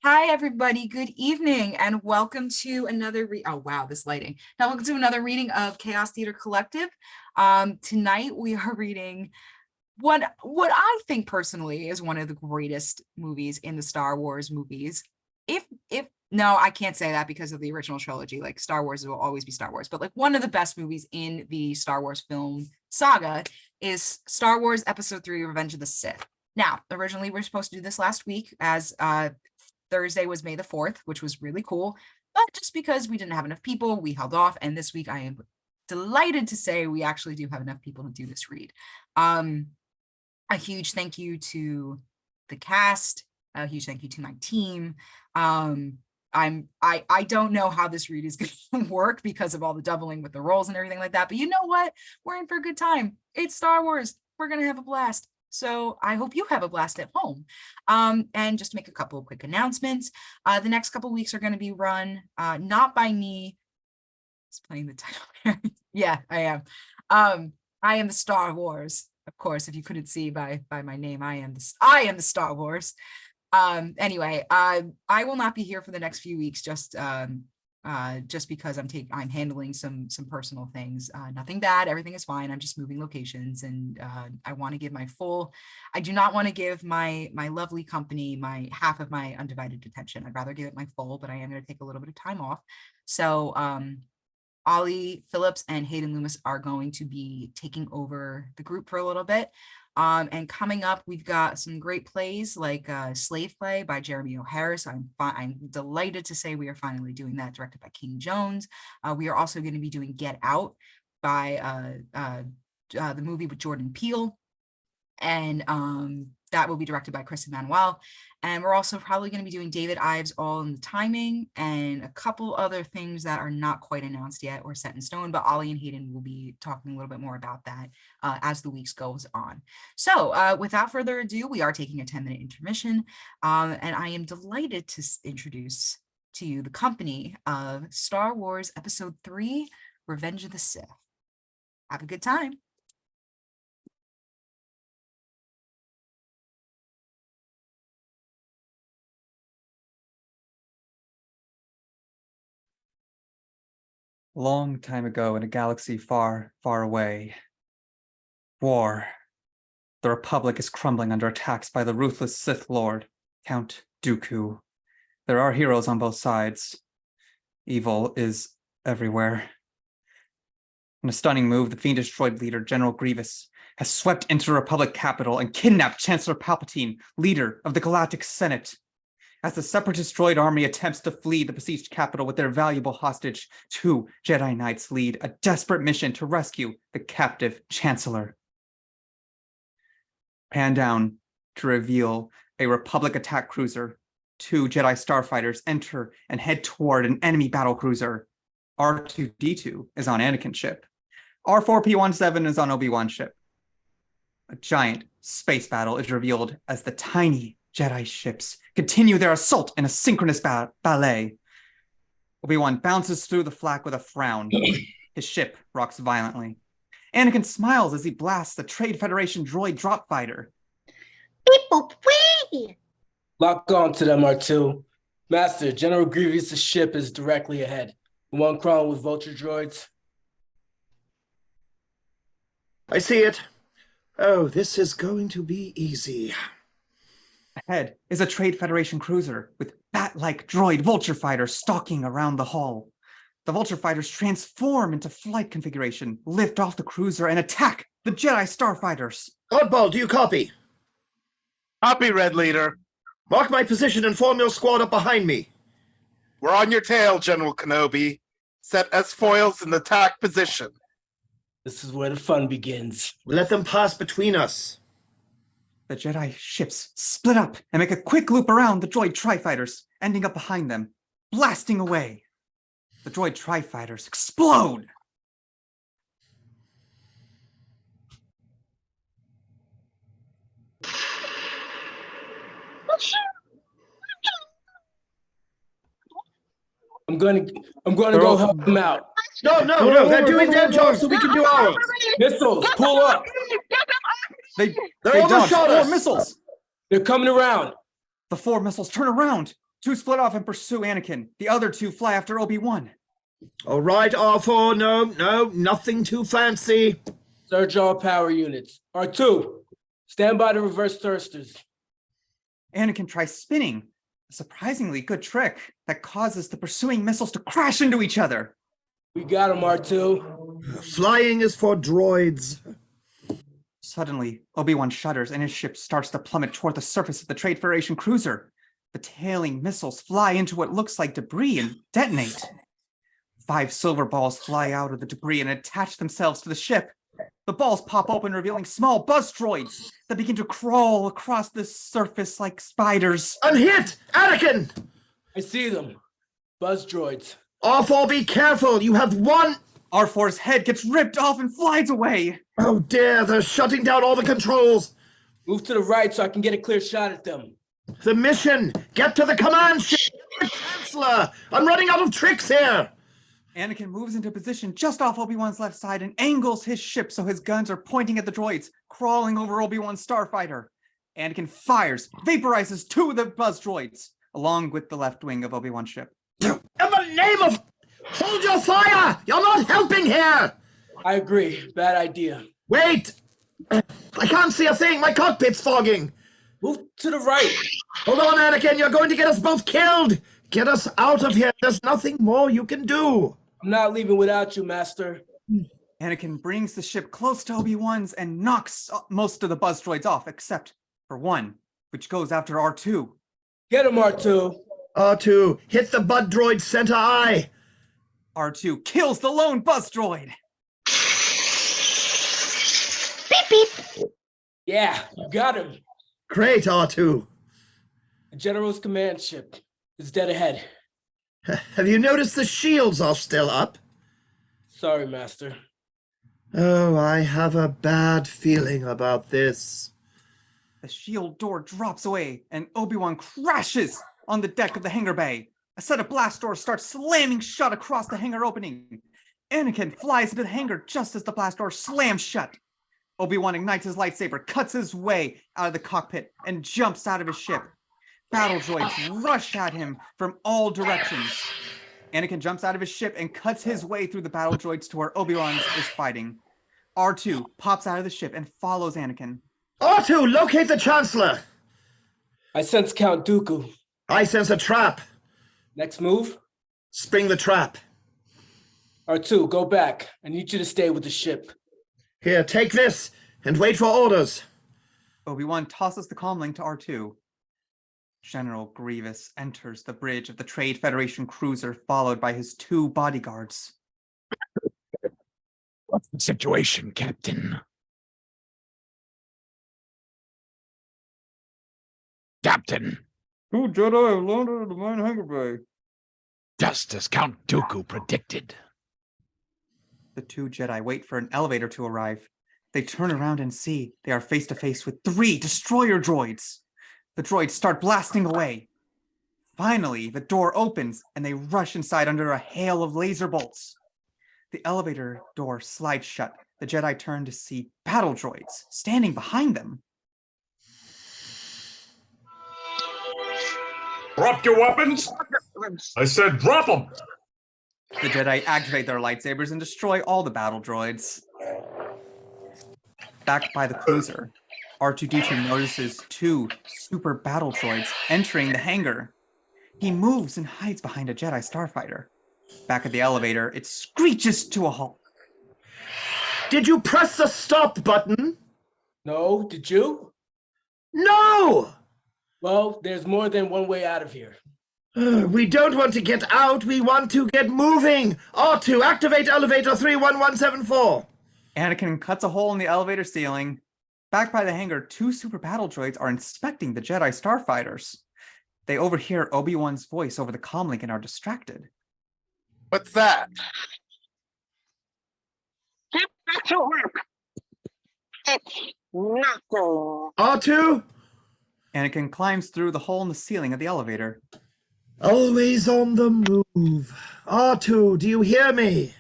Hi, everybody. Good evening, and welcome to another oh wow, this lighting. Now, welcome to another reading of Chaos Theater Collective. Tonight we are reading what I think personally is one of the greatest movies in the Star Wars movies. If no, I can't say that because of the original trilogy. Like Star Wars will always be Star Wars, but like one of the best movies in the Star Wars film saga is Star Wars Episode 3: Revenge of the Sith. Now, originally we were supposed to do this last week as Thursday was May the 4th, which was really cool. But just because we didn't have enough people, we held off. And this week I am delighted to say we actually do have enough people to do this read. A huge thank you to the cast, a huge thank you to my team. I don't know how this read is going to work because of all the doubling with the roles and everything like that. But you know what? We're in for a good time. It's Star Wars. We're going to have a blast. So I hope you have a blast at home. And just to make a couple of quick announcements. The next couple of weeks are going to be run not by me. It's playing the title. Yeah, I am. I am the Star Wars. Of course, if you couldn't see by my name, I am the Star Wars. Anyway, I will not be here for the next few weeks, just because I'm handling some personal things. Nothing bad, everything is fine. I'm just moving locations, and I want to give I do not want to give my lovely company my half of my undivided attention. I'd rather give it my full, but I am going to take a little bit of time off. So Ollie Phillips and Hayden Lummus are going to be taking over the group for a little bit. And coming up, we've got some great plays like Slave Play by Jeremy O'Harris. I'm delighted to say we are finally doing that, directed by King Jones. We are also going to be doing Get Out by the movie with Jordan Peele. And that will be directed by Emanuel. And we're also probably going to be doing David Ives All in the Timing and a couple other things that are not quite announced yet or set in stone, but Ollie and Hayden will be talking a little bit more about that as the weeks goes on. So without further ado, we are taking a 10-minute intermission, and I am delighted to introduce to you the company of Star Wars Episode 3, Revenge of the Sith. Have a good time. A long time ago in a galaxy far, far away. War. The Republic is crumbling under attacks by the ruthless Sith Lord, Count Dooku. There are heroes on both sides. Evil is everywhere. In a stunning move, the fiendish droid leader, General Grievous, has swept into the Republic capital and kidnapped Chancellor Palpatine, leader of the Galactic Senate. As the separatist droid army attempts to flee the besieged capital with their valuable hostage, 2 Jedi Knights lead a desperate mission to rescue the captive Chancellor. Pan down to reveal a Republic attack cruiser. 2 Jedi starfighters enter and head toward an enemy battlecruiser. R2-D2 is on Anakin's ship. R4-P17 is on Obi-Wan's ship. A giant space battle is revealed as the tiny Jedi ships continue their assault in a synchronous ballet. Obi-Wan bounces through the flak with a frown. His ship rocks violently. Anakin smiles as he blasts the Trade Federation droid drop fighter. Lock on to them, R2. Master, General Grievous' ship is directly ahead. One crawling with vulture droids. I see it. Oh, this is going to be easy. Ahead is a Trade Federation cruiser with bat-like droid vulture fighters stalking around the hull. The vulture fighters transform into flight configuration, lift off the cruiser, and attack the Jedi starfighters. Oddball, do you copy? Copy, Red Leader. Mark my position and form your squad up behind me. We're on your tail, General Kenobi. Set S-foils in attack position. This is where the fun begins. Let them pass between us. The Jedi ships split up and make a quick loop around the droid tri-fighters, ending up behind them, blasting away. The droid tri-fighters explode. I'm going to go help them out. No, they're doing their job so we can do ours. Missiles, pull up. They overshot dodged 4 us. missiles. They're coming around. The 4 missiles turn around. Two split off and pursue Anakin. The other two fly after Obi-Wan. All right, R4, no, nothing too fancy. Surge all power units. R2, stand by to reverse thrusters. Anakin tries spinning, a surprisingly good trick that causes the pursuing missiles to crash into each other. We got him, R2. Flying is for droids. Suddenly, Obi-Wan shudders and his ship starts to plummet toward the surface of the Trade Federation cruiser. The tailing missiles fly into what looks like debris and detonate. 5 silver balls fly out of the debris and attach themselves to the ship. The balls pop open, revealing small buzz droids that begin to crawl across the surface like spiders. Unhit! Anakin! I see them. Buzz droids. R4, be careful! You have one... R4's head gets ripped off and flies away. Oh dear, they're shutting down all the controls. Move to the right so I can get a clear shot at them. The mission! Get to the command ship! Chancellor! I'm running out of tricks here! Anakin moves into position just off Obi-Wan's left side and angles his ship so his guns are pointing at the droids, crawling over Obi-Wan's starfighter. Anakin fires, vaporizes 2 of the buzz droids, along with the left wing of Obi-Wan's ship. In the name of... Hold your fire! You're not helping here! I agree. Bad idea. Wait! I can't see a thing! My cockpit's fogging! Move to the right. Hold on, Anakin! You're going to get us both killed! Get us out of here! There's nothing more you can do! I'm not leaving without you, Master. Anakin brings the ship close to Obi-Wan's and knocks most of the buzz droids off, except for one, which goes after R2. Get him, R2. R2, hit the bud droid center eye! R2 kills the lone buzz droid. Beep, beep. Yeah, you got him. Great, R2. The General's command ship is dead ahead. Have you noticed the shields are still up? Sorry, Master. Oh, I have a bad feeling about this. The shield door drops away, and Obi-Wan crashes on the deck of the hangar bay. A set of blast doors starts slamming shut across the hangar opening. Anakin flies into the hangar just as the blast door slams shut. Obi-Wan ignites his lightsaber, cuts his way out of the cockpit, and jumps out of his ship. Battle droids rush at him from all directions. Anakin jumps out of his ship and cuts his way through the battle droids to where Obi-Wan is fighting. R2 pops out of the ship and follows Anakin. R2, locate the Chancellor! I sense Count Dooku. I sense a trap. Next move. Spring the trap. R2, go back. I need you to stay with the ship. Here, take this, and wait for orders. Obi-Wan tosses the comlink to R2. General Grievous enters the bridge of the Trade Federation cruiser, followed by his 2 bodyguards. What's the situation, Captain? Captain, 2 Jedi have landed at the main hangar bay. just as Count Dooku predicted. The 2 Jedi wait for an elevator to arrive. They turn around and see they are face to face with 3 destroyer droids. The droids start blasting away. Finally, the door opens and they rush inside under a hail of laser bolts. The elevator door slides shut. The Jedi turn to see battle droids standing behind them. Drop your weapons? I said drop them! The Jedi activate their lightsabers and destroy all the battle droids. Back by the cruiser, R2-D2 notices 2 super battle droids entering the hangar. He moves and hides behind a Jedi starfighter. Back at the elevator, it screeches to a halt. Did you press the stop button? No, did you? No! Well, there's more than one way out of here. We don't want to get out, we want to get moving! R2, activate elevator 31174! Anakin cuts a hole in the elevator ceiling. Back by the hangar, 2 super battle droids are inspecting the Jedi starfighters. They overhear Obi-Wan's voice over the comlink and are distracted. What's that? Get back to work. It's nothing. R2, Anakin climbs through the hole in the ceiling of the elevator. always on the move. R2, do you hear me?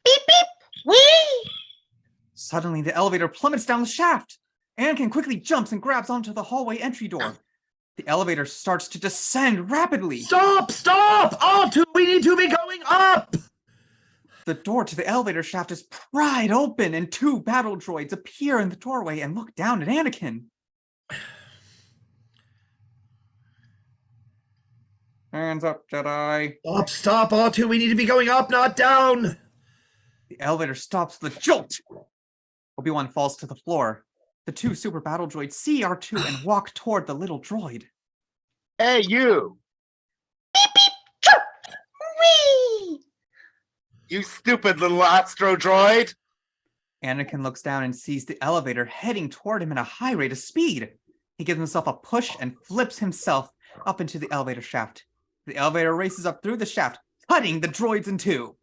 Beep, beep. Wee. Suddenly, the elevator plummets down the shaft. Anakin quickly jumps and grabs onto the hallway entry door. The elevator starts to descend rapidly. Stop! Stop! R2, we need to be going up! The door to the elevator shaft is pried open, and 2 battle droids appear in the doorway and look down at Anakin. Hands up, Jedi. Stop, stop, R2, we need to be going up, not down! The elevator stops with a jolt. Obi-Wan falls to the floor. The 2 super battle droids see R2 and walk toward the little droid. Hey, you! Wee! You stupid little astro droid! Anakin looks down and sees the elevator heading toward him at a high rate of speed. He gives himself a push and flips himself up into the elevator shaft. The elevator races up through the shaft, cutting the droids in 2.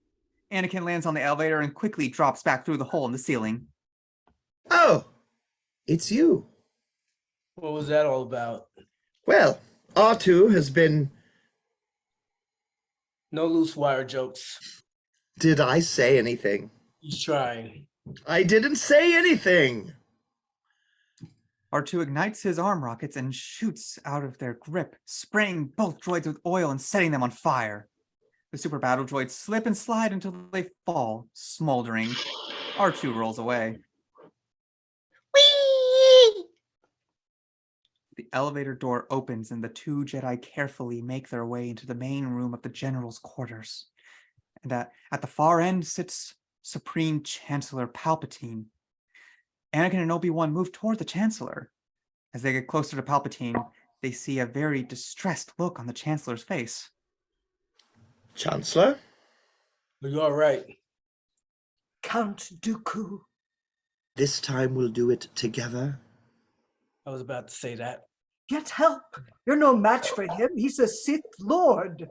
Anakin lands on the elevator and quickly drops back through the hole in the ceiling. Oh, it's you. What was that all about? Well, R2 has been... No loose wire jokes. Did I say anything? He's trying. I didn't say anything! R2 ignites his arm rockets and shoots out of their grip, spraying both droids with oil and setting them on fire. The super battle droids slip and slide until they fall, smoldering. R2 rolls away. Wee! The elevator door opens and the 2 Jedi carefully make their way into the main room of the general's quarters. And at the far end sits Supreme Chancellor Palpatine. Anakin and Obi-Wan move toward the Chancellor. As they get closer to Palpatine, they see a very distressed look on the Chancellor's face. Chancellor? Are you all right? Count Dooku. This time we'll do it together. I was about to say that. Get help. You're no match for him. He's a Sith Lord.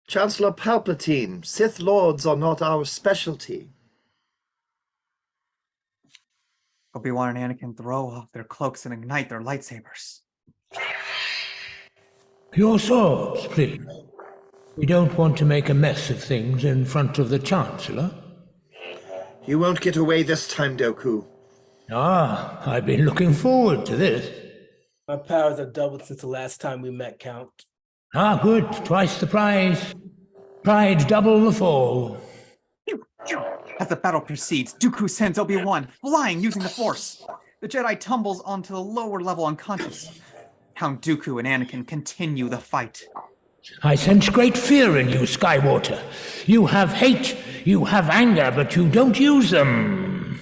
Chancellor Palpatine, Sith Lords are not our specialty. Obi-Wan and Anakin throw off their cloaks and ignite their lightsabers. Your swords, please. We don't want to make a mess of things in front of the Chancellor. You won't get away this time, Dooku. Ah, I've been looking forward to this. My powers have doubled since the last time we met, Count. Ah, good. Twice the prize. Pride double the fall. As the battle proceeds, Dooku sends Obi-Wan flying using the Force. The Jedi tumbles onto the lower level unconscious. Count Dooku and Anakin continue the fight. I sense great fear in you, Skywalker. You have hate, you have anger, but you don't use them.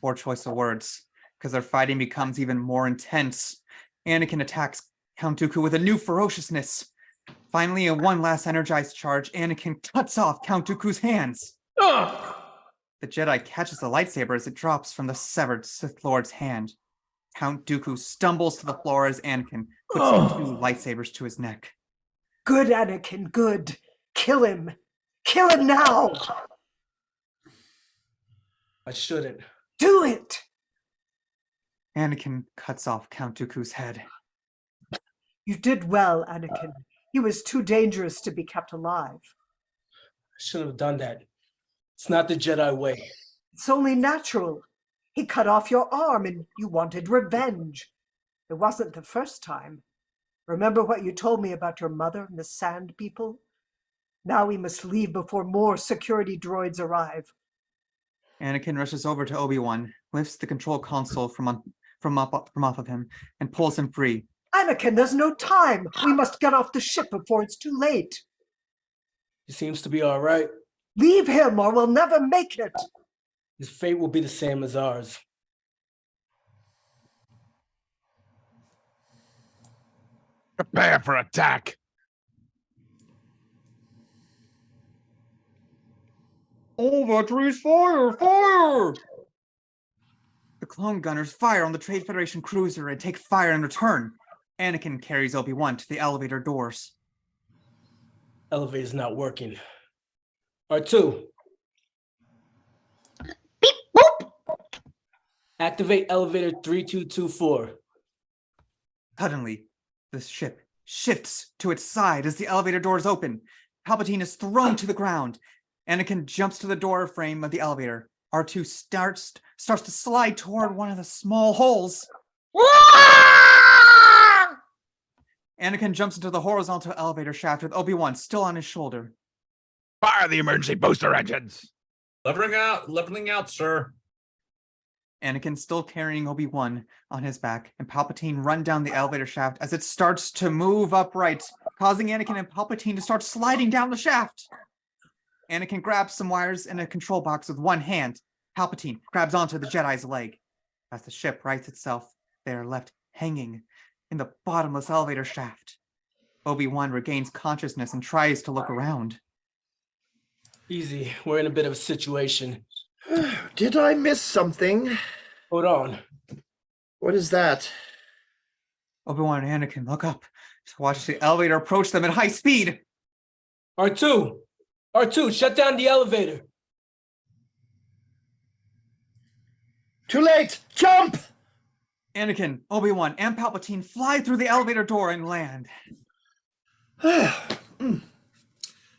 Poor choice of words, because their fighting becomes even more intense. Anakin attacks Count Dooku with a new ferociousness. Finally, in one last energized charge, Anakin cuts off Count Dooku's hands. The Jedi catches the lightsaber as it drops from the severed Sith Lord's hand. Count Dooku stumbles to the floor as Anakin puts the 2 lightsabers to his neck. Good, Anakin, good. Kill him. Kill him now. I shouldn't. Do it. Anakin cuts off Count Dooku's head. You did well, Anakin. He was too dangerous to be kept alive. I shouldn't have done that. It's not the Jedi way. It's only natural. He cut off your arm and you wanted revenge. It wasn't the first time. Remember what you told me about your mother and the Sand People? Now we must leave before more security droids arrive. Anakin rushes over to Obi-Wan, lifts the control console from off of him, and pulls him free. Anakin, there's no time. We must get off the ship before it's too late. He seems to be all right. Leave him or we'll never make it. His fate will be the same as ours. Prepare for attack. All batteries fire! Fire! The clone gunners fire on the Trade Federation cruiser and take fire in return. Anakin carries Obi-Wan to the elevator doors. Elevator's not working. R2. Beep boop! Activate elevator 3224. Suddenly, the ship shifts to its side as the elevator doors open. Palpatine is thrown to the ground. Anakin jumps to the door frame of the elevator. R2 starts to slide toward one of the small holes. Wah! Anakin jumps into the horizontal elevator shaft with Obi-Wan still on his shoulder. Fire the emergency booster engines. Leveling out, sir. Anakin still carrying Obi-Wan on his back, and Palpatine run down the elevator shaft as it starts to move upright, causing Anakin and Palpatine to start sliding down the shaft. Anakin grabs some wires in a control box with one hand. Palpatine grabs onto the Jedi's leg. As the ship rights itself, they are left hanging in the bottomless elevator shaft. Obi-Wan regains consciousness and tries to look around. Easy. We're in a bit of a situation. Did I miss something? Hold on. What is that? Obi-Wan and Anakin look up to watch the elevator approach them at high speed. R2! R2, shut down the elevator. Too late! Jump! Anakin, Obi-Wan, and Palpatine fly through the elevator door and land.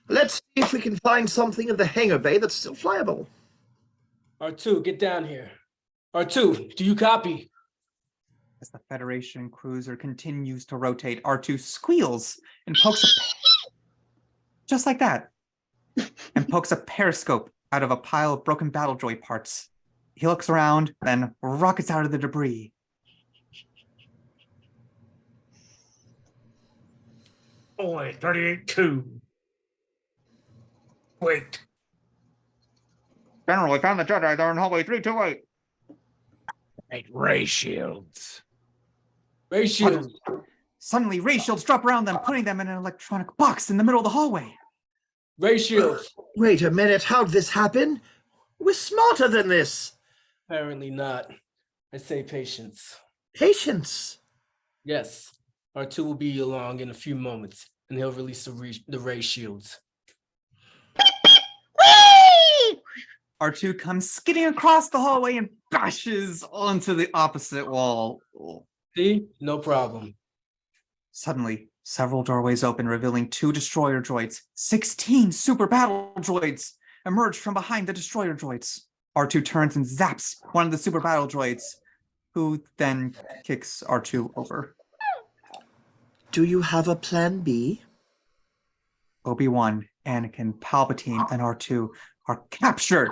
Let's see if we can find something in the hangar bay that's still flyable. R2, get down here. R2, do you copy? As the Federation cruiser continues to rotate, R2 squeals and pokes just like that, and pokes a periscope out of a pile of broken battle droid parts. He looks around, then rockets out of the debris. Oh, wait, 38-2. Wait. General, we found the Jedi. They're in hallway 328. Right, ray shields. Ray shields. Suddenly, ray shields drop around them, putting them in an electronic box in the middle of the hallway. Ray shields. Wait a minute, how'd this happen? We're smarter than this. Apparently not. I say patience. Patience. Yes. R2 will be along in a few moments, and he'll release the ray shields. Whee! R2 comes skidding across the hallway and bashes onto the opposite wall. See? No problem. Suddenly, several doorways open, revealing 2 destroyer droids. 16 super battle droids emerge from behind the destroyer droids. R2 turns and zaps one of the super battle droids, who then kicks R2 over. Do you have a plan B? Obi-Wan, Anakin, Palpatine, and R2 are captured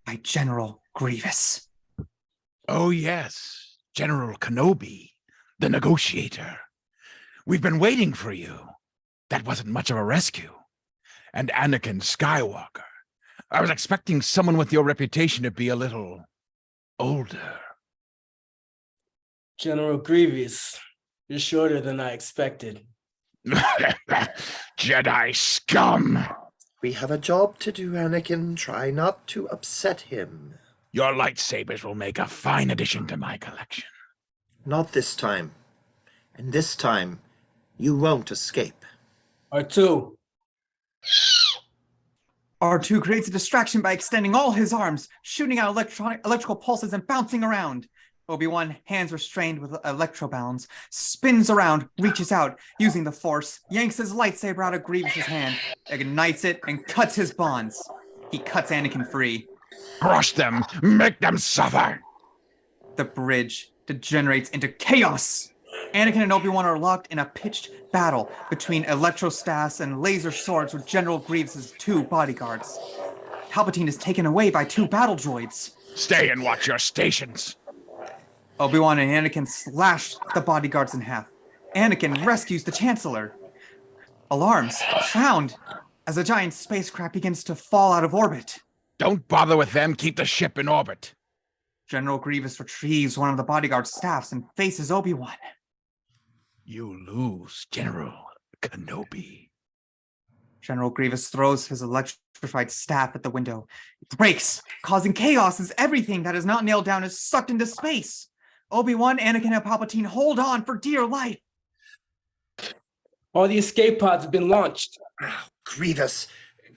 by General Grievous. Oh, yes. General Kenobi, the negotiator. We've been waiting for you. That wasn't much of a rescue. And Anakin Skywalker. I was expecting someone with your reputation to be a little older. General Grievous, you're shorter than I expected. Jedi scum! We have a job to do, Anakin. Try not to upset him. Your lightsabers will make a fine addition to my collection. Not this time. And this time, you won't escape. R2. R2 creates a distraction by extending all his arms, shooting out electrical pulses and bouncing around. Obi-Wan, hands restrained with electrobounds, spins around, reaches out, using the Force, yanks his lightsaber out of Grievous's hand, ignites it, and cuts his bonds. He cuts Anakin free. Crush them! Make them suffer! The bridge degenerates into chaos. Anakin and Obi-Wan are locked in a pitched battle between electrostaffs and laser swords with General Grievous's 2 bodyguards. Palpatine is taken away by 2 battle droids. Stay and watch your stations. Obi-Wan and Anakin slash the bodyguards in half. Anakin rescues the Chancellor. Alarms sound as a giant spacecraft begins to fall out of orbit. Don't bother with them. Keep the ship in orbit. General Grievous retrieves one of the bodyguard's staffs and faces Obi-Wan. You lose, General Kenobi. General Grievous throws his electrified staff at the window. It breaks, causing chaos as everything that is not nailed down is sucked into space. Obi-Wan, Anakin, and Palpatine hold on for dear life. All the escape pods have been launched. Grievous,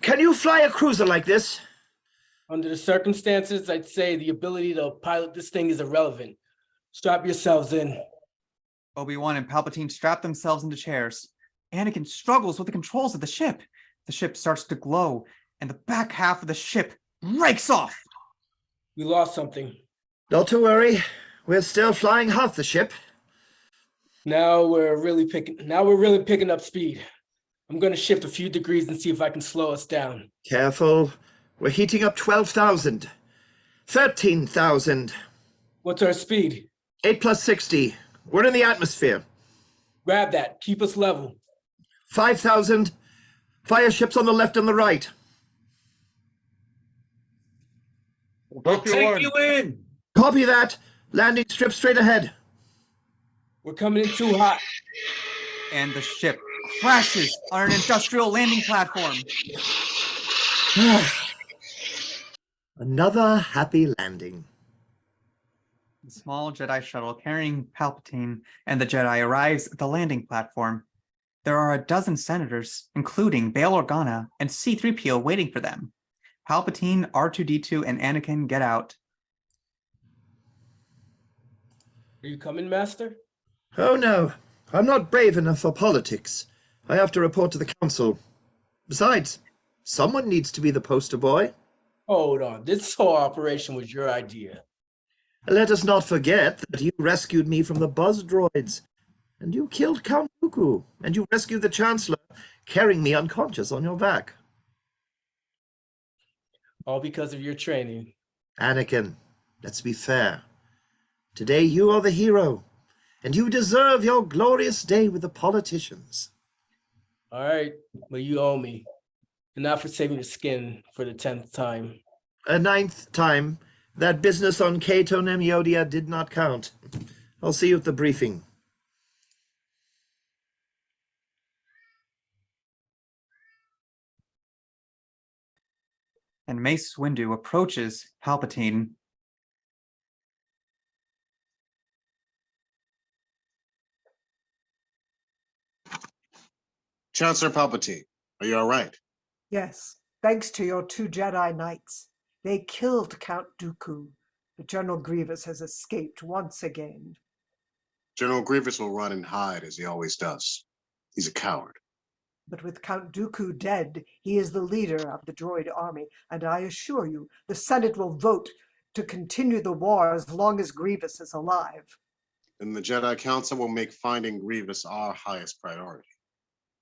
can you fly a cruiser like this? Under the circumstances, I'd say the ability to pilot this thing is irrelevant. Strap yourselves in. Obi-Wan and Palpatine strap themselves into chairs. Anakin struggles with the controls of the ship. The ship starts to glow, and the back half of the ship breaks off. We lost something. Not to worry. We're still flying half the ship. Now we're really picking up speed. I'm gonna shift a few degrees and see if I can slow us down. Careful. We're heating up 12,000. 13,000. What's our speed? 8 plus 60. We're in the atmosphere. Grab that. Keep us level. 5,000. Fire ships on the left and the right. I'll take you in. Copy that. Landing strip straight ahead. We're coming in too hot. And the ship crashes on an industrial landing platform. Another happy landing. The small Jedi shuttle carrying Palpatine and the Jedi arrives at the landing platform. There are a dozen senators, including Bail Organa and C-3PO, waiting for them. Palpatine, R2-D2, and Anakin get out. Are you coming, Master? Oh no, I'm not brave enough for politics. I have to report to the council. Besides, someone needs to be the poster boy. Hold on. This whole operation was your idea. Let us not forget that you rescued me from the buzz droids, and you killed Count Dooku, and you rescued the Chancellor, carrying me unconscious on your back. All because of your training. Anakin, let's be fair. Today you are the hero, and you deserve your glorious day with the politicians. All right, but you owe me. And not for saving your skin for the 10th time. A 9th time. That business on Cato Nemiodia did not count. I'll see you at the briefing. And Mace Windu approaches Palpatine. Chancellor Palpatine, are you all right? Yes, thanks to your 2 Jedi Knights. They killed Count Dooku. But General Grievous has escaped once again. General Grievous will run and hide as he always does. He's a coward. But with Count Dooku dead, he is the leader of the droid army, and I assure you, the Senate will vote to continue the war as long as Grievous is alive. And the Jedi Council will make finding Grievous our highest priority.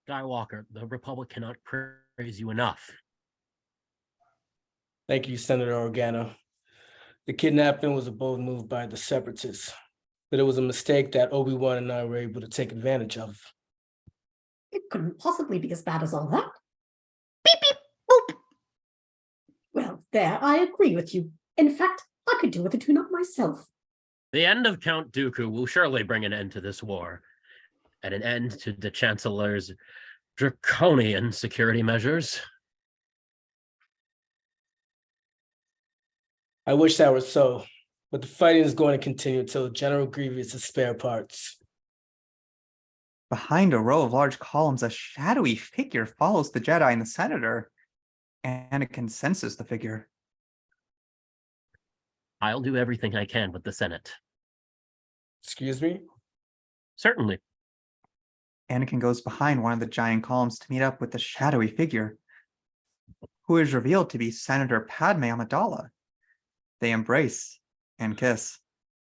Skywalker, the Republic cannot praise you enough. Thank you, Senator Organa. The kidnapping was a bold move by the Separatists, but it was a mistake that Obi-Wan and I were able to take advantage of. It couldn't possibly be as bad as all that. Beep, beep, boop. Well, there, I agree with you. In fact, I could do with a tune-up myself. The end of Count Dooku will surely bring an end to this war, and an end to the Chancellor's draconian security measures. I wish that were so, but the fighting is going to continue until General Grievous has spare parts. Behind a row of large columns, a shadowy figure follows the Jedi and the Senator. Anakin senses the figure. I'll do everything I can with the Senate. Excuse me? Certainly. Anakin goes behind one of the giant columns to meet up with the shadowy figure, who is revealed to be Senator Padme Amidala. They embrace and kiss.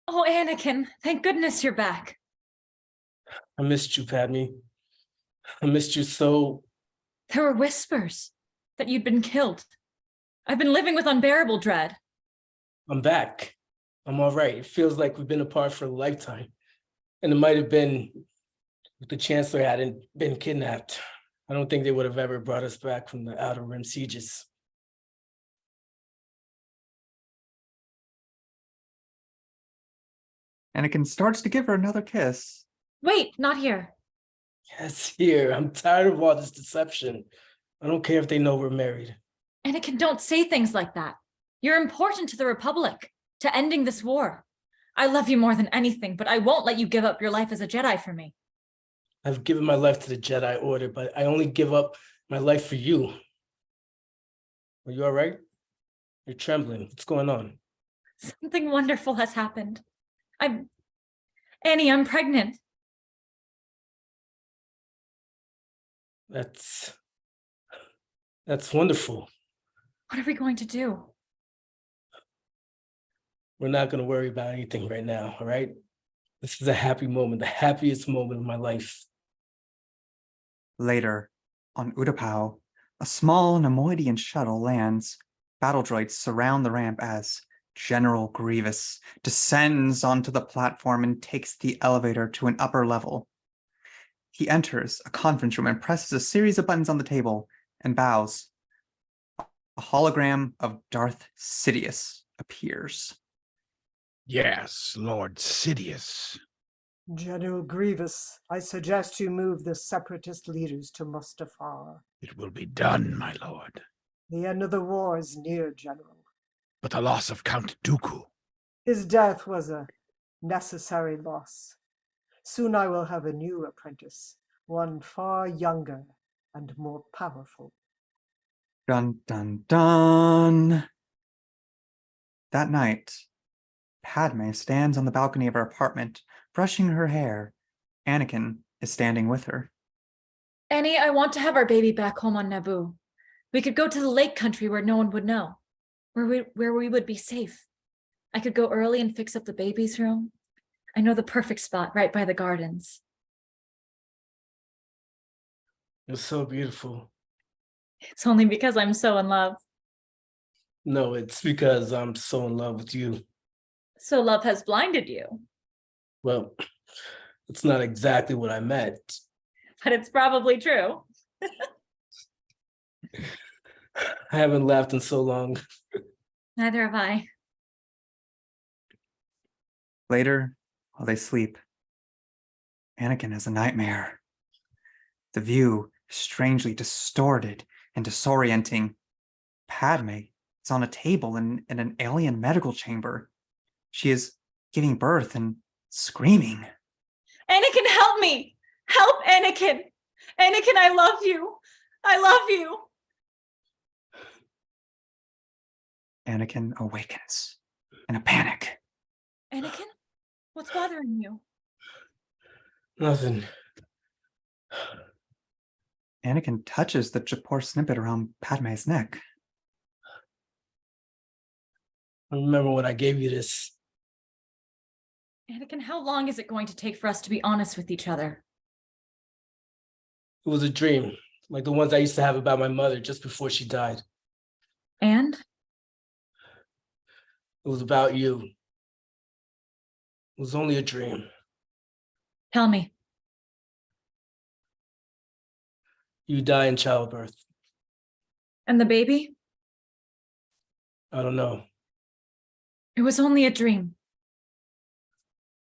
Oh, Anakin, thank goodness you're back. I missed you, Padme. I missed you so. There were whispers that you'd been killed. I've been living with unbearable dread. I'm back. I'm all right. It feels like we've been apart for a lifetime. And it might have been if the Chancellor hadn't been kidnapped. I don't think they would have ever brought us back from the Outer Rim sieges. Anakin starts to give her another kiss. Wait, not here. Yes, here. I'm tired of all this deception. I don't care if they know we're married. Anakin, don't say things like that. You're important to the Republic, to ending this war. I love you more than anything, but I won't let you give up your life as a Jedi for me. I've given my life to the Jedi Order, but I only give up my life for you. Are you all right? You're trembling. What's going on? Something wonderful has happened. Annie, I'm pregnant. That's wonderful. What are we going to do? We're not going to worry about anything right now, all right? This is a happy moment, the happiest moment of my life. Later, on Utapau, a small Nemoidian shuttle lands. Battle droids surround the ramp as General Grievous descends onto the platform and takes the elevator to an upper level. He enters a conference room and presses a series of buttons on the table and bows. A hologram of Darth Sidious appears. Yes, Lord Sidious. General Grievous, I suggest you move the separatist leaders to Mustafar. It will be done, my lord. The end of the war is near, General. But the loss of Count Dooku. His death was a necessary loss. Soon I will have a new apprentice, one far younger and more powerful. Dun, dun, dun. That night, Padme stands on the balcony of her apartment, brushing her hair. Anakin is standing with her. Annie, I want to have our baby back home on Naboo. We could go to the lake country where no one would know, where we would be safe. I could go early and fix up the baby's room. I know the perfect spot right by the gardens. You're so beautiful. It's only because I'm so in love. No, it's because I'm so in love with you. So love has blinded you. Well, it's not exactly what I meant. But it's probably true. I haven't laughed in so long. Neither have I. Later, while they sleep, Anakin has a nightmare. The view is strangely distorted and disorienting. Padme is on a table in an alien medical chamber. She is giving birth and screaming. Anakin, help me! Help, Anakin! Anakin, I love you! I love you! Anakin awakens in a panic. Anakin, what's bothering you? Nothing. Anakin touches the Japor snippet around Padme's neck. I remember when I gave you this. Anakin, how long is it going to take for us to be honest with each other? It was a dream, like the ones I used to have about my mother just before she died. And? It was about you. It was only a dream. Tell me. You die in childbirth. And the baby? I don't know. It was only a dream.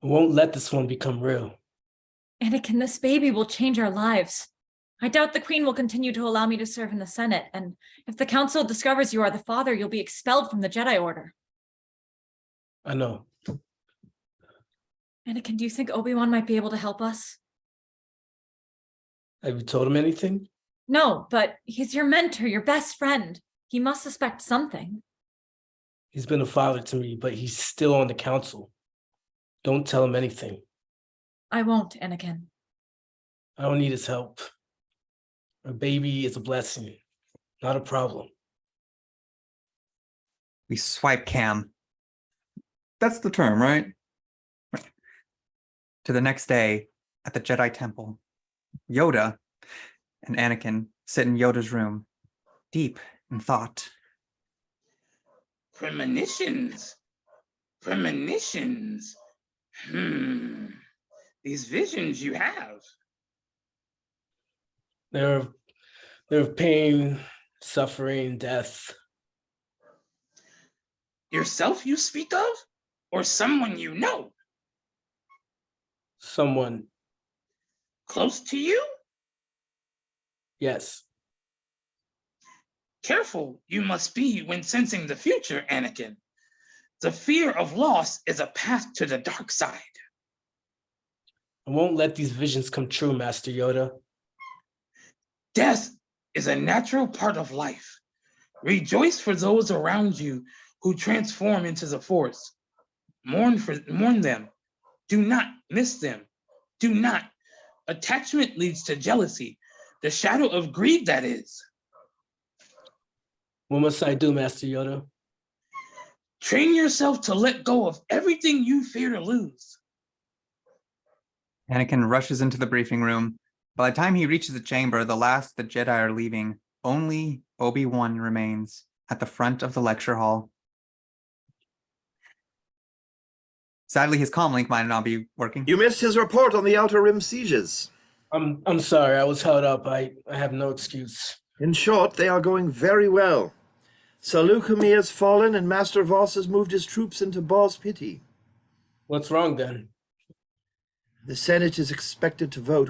I won't let this one become real. Anakin, this baby will change our lives. I doubt the Queen will continue to allow me to serve in the Senate, and if the Council discovers you are the father, you'll be expelled from the Jedi Order. I know. Anakin, do you think Obi-Wan might be able to help us? Have you told him anything? No, but he's your mentor, your best friend. He must suspect something. He's been a father to me, but he's still on the council. Don't tell him anything. I won't, Anakin. I don't need his help. A baby is a blessing, not a problem. We swipe cam. That's the term, right? To the next day at the Jedi Temple, Yoda and Anakin sit in Yoda's room, deep in thought. Premonitions. Premonitions. These visions you have. They're of pain, suffering, death. Yourself you speak of? Or someone you know? Someone. Close to you? Yes. Careful you must be when sensing the future, Anakin. The fear of loss is a path to the dark side. I won't let these visions come true, Master Yoda. Death is a natural part of life. Rejoice for those around you who transform into the Force. Mourn them. Do not miss them. Do not. Attachment leads to jealousy, the shadow of greed, that is. What must I do, Master Yoda? Train yourself to let go of everything you fear to lose. Anakin rushes into the briefing room. By the time he reaches the chamber, the last of the Jedi are leaving. Only Obi-Wan remains at the front of the lecture hall. Sadly, his comlink might not be working. You missed his report on the Outer Rim sieges. I'm sorry, I was held up. I have no excuse. In short, they are going very well. Salukumi has fallen and Master Voss has moved his troops into Baw's Pity. What's wrong then? The Senate is expected to vote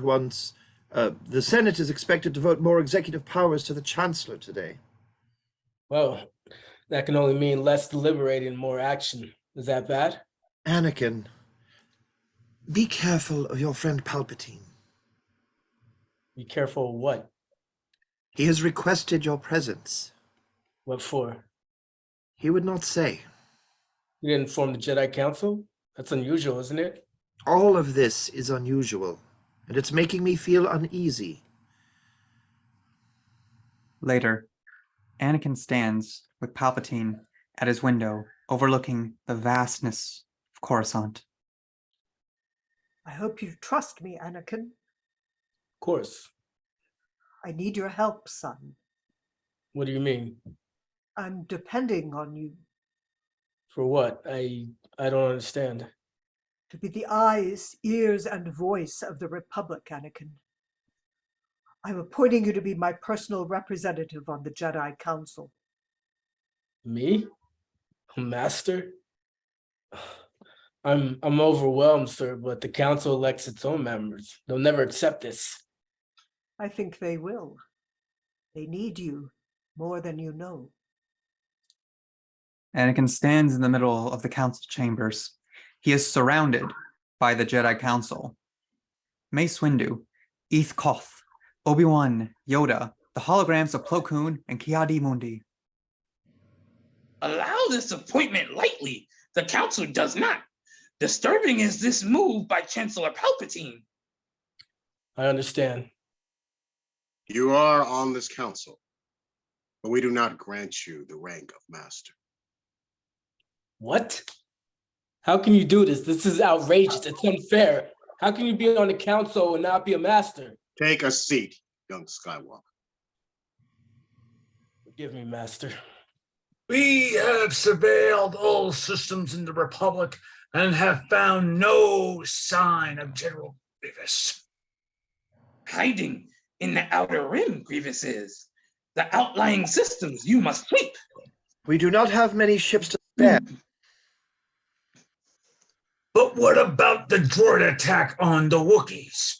more executive powers to the Chancellor today. Well, that can only mean less deliberating and more action. Is that bad? Anakin, be careful of your friend Palpatine. Be careful of what? He has requested your presence. What for? He would not say. You didn't inform the Jedi Council? That's unusual, isn't it? All of this is unusual, and it's making me feel uneasy. Later, Anakin stands with Palpatine at his window, overlooking the vastness of Coruscant. I hope you trust me, Anakin. Of course. I need your help, son. What do you mean? I'm depending on you. For what? I don't understand. To be the eyes, ears, and voice of the Republic, Anakin. I'm appointing you to be my personal representative on the Jedi Council. Me? A master? I'm overwhelmed, sir, but the council elects its own members. They'll never accept this. I think they will. They need you more than you know. Anakin stands in the middle of the council chambers. He is surrounded by the Jedi Council. Mace Windu, Eth Koth, Obi-Wan, Yoda, the holograms of Plo Koon and Ki-Adi-Mundi. Allow this appointment lightly. The council does not. Disturbing is this move by Chancellor Palpatine. I understand. You are on this council, but we do not grant you the rank of master. What? How can you do this? This is outrageous. It's unfair. How can you be on the council and not be a master? Take a seat, young Skywalker. Forgive me, master. We have surveilled all systems in the Republic and have found no sign of General Grievous. Hiding in the Outer Rim, Grievous is. The outlying systems you must sweep. We do not have many ships to spare. But what about the droid attack on the Wookiees?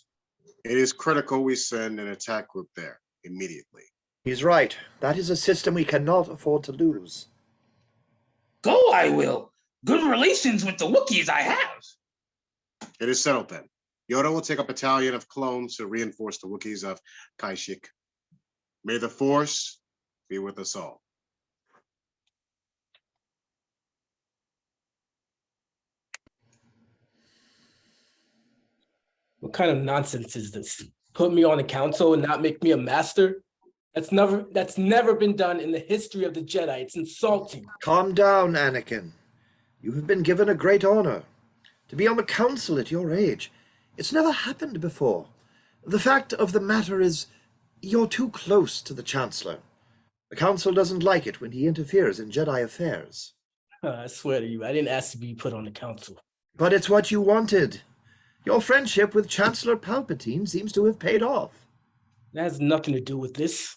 It is critical we send an attack group there immediately. He's right. That is a system we cannot afford to lose. Go, I will. Good relations with the Wookiees I have. It is settled then. Yoda will take a battalion of clones to reinforce the Wookiees of Kashyyyk. May the Force be with us all. What kind of nonsense is this? Put me on the council and not make me a master? That's never been done in the history of the Jedi. It's insulting. Calm down, Anakin. You have been given a great honor. To be on the council at your age, it's never happened before. The fact of the matter is, you're too close to the Chancellor. The council doesn't like it when he interferes in Jedi affairs. I swear to you, I didn't ask to be put on the council. But it's what you wanted. Your friendship with Chancellor Palpatine seems to have paid off. That has nothing to do with this.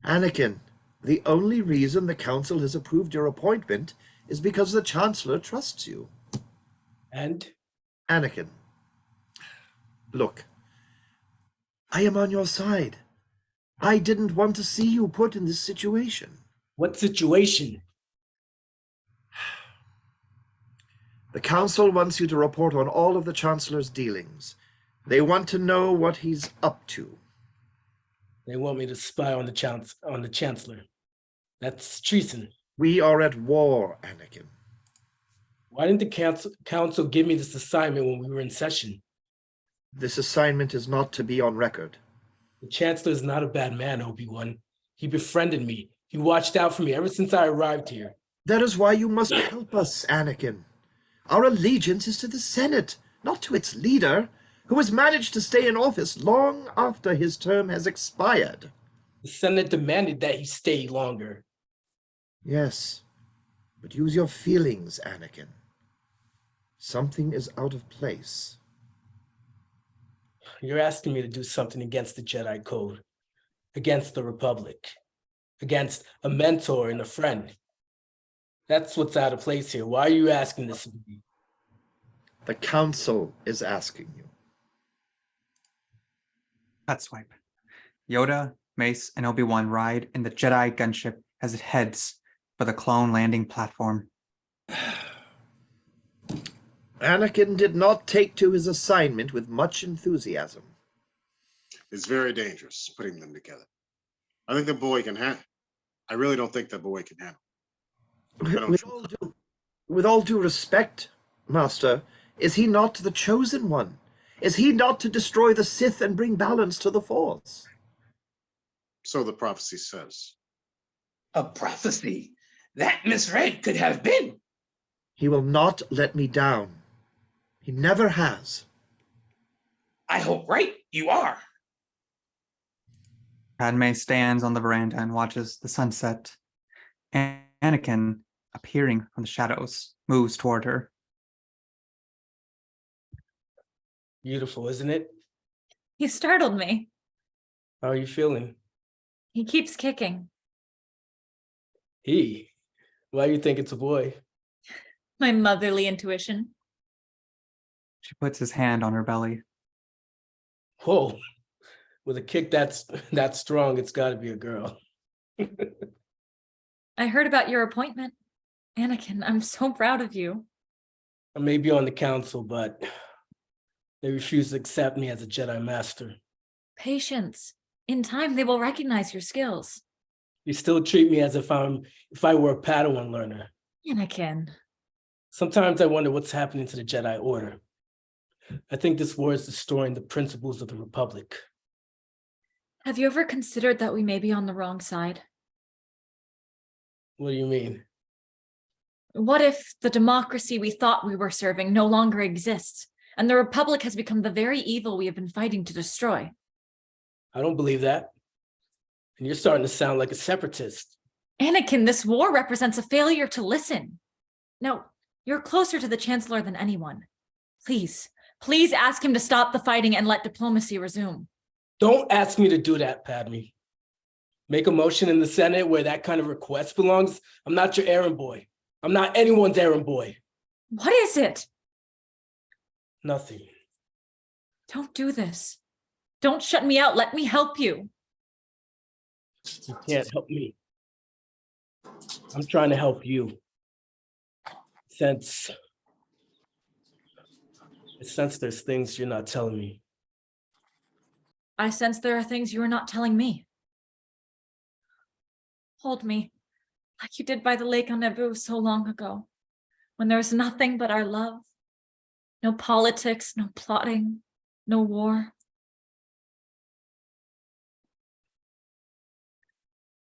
Anakin, the only reason the council has approved your appointment is because the Chancellor trusts you. And? Anakin, look, I am on your side. I didn't want to see you put in this situation. What situation? The council wants you to report on all of the Chancellor's dealings. They want to know what he's up to. They want me to spy on the Chancellor. That's treason. We are at war, Anakin. Why didn't the council give me this assignment when we were in session? This assignment is not to be on record. The Chancellor is not a bad man, Obi-Wan. He befriended me. He watched out for me ever since I arrived here. That is why you must help us, Anakin. Our allegiance is to the Senate, not to its leader. who has managed to stay in office long after his term has expired. The Senate demanded that he stay longer. Yes, but use your feelings, Anakin. Something is out of place. You're asking me to do something against the Jedi Code, against the Republic, against a mentor and a friend. That's what's out of place here. Why are you asking this of me? The Council is asking you. Cut swipe. Yoda, Mace, and Obi-Wan ride in the Jedi gunship as it heads for the clone landing platform. Anakin did not take to his assignment with much enthusiasm. It's very dangerous putting them together. I think the boy can handle. I really don't think the boy can handle. With all due respect, Master, is he not the chosen one? Is he not to destroy the Sith and bring balance to the Force? So the prophecy says. A prophecy? That misread could have been. He will not let me down. He never has. I hope right you are. Padme stands on the veranda and watches the sunset. Anakin, appearing from the shadows, moves toward her. Beautiful, isn't it? He startled me. How are you feeling? He keeps kicking. Why do you think it's a boy? My motherly intuition. She puts his hand on her belly. Whoa. With a kick that's that strong, it's got to be a girl. I heard about your appointment. Anakin, I'm so proud of you. I may be on the council, but they refuse to accept me as a Jedi Master. Patience. In time, they will recognize your skills. You still treat me as if I were a Padawan learner. Anakin. Sometimes I wonder what's happening to the Jedi Order. I think this war is destroying the principles of the Republic. Have you ever considered that we may be on the wrong side? What do you mean? What if the democracy we thought we were serving no longer exists, and the Republic has become the very evil we have been fighting to destroy? I don't believe that. And you're starting to sound like a separatist. Anakin, this war represents a failure to listen. No, you're closer to the Chancellor than anyone. Please, please ask him to stop the fighting and let diplomacy resume. Don't ask me to do that, Padme. Make a motion in the Senate where that kind of request belongs. I'm not your errand boy. I'm not anyone's errand boy. What is it? Nothing. Don't do this. Don't shut me out. Let me help you. You can't help me. I'm trying to help you. I sense there's things you're not telling me. I sense there are things you are not telling me. Hold me, like you did by the lake on Naboo so long ago, when there was nothing but our love. No politics, no plotting, no war.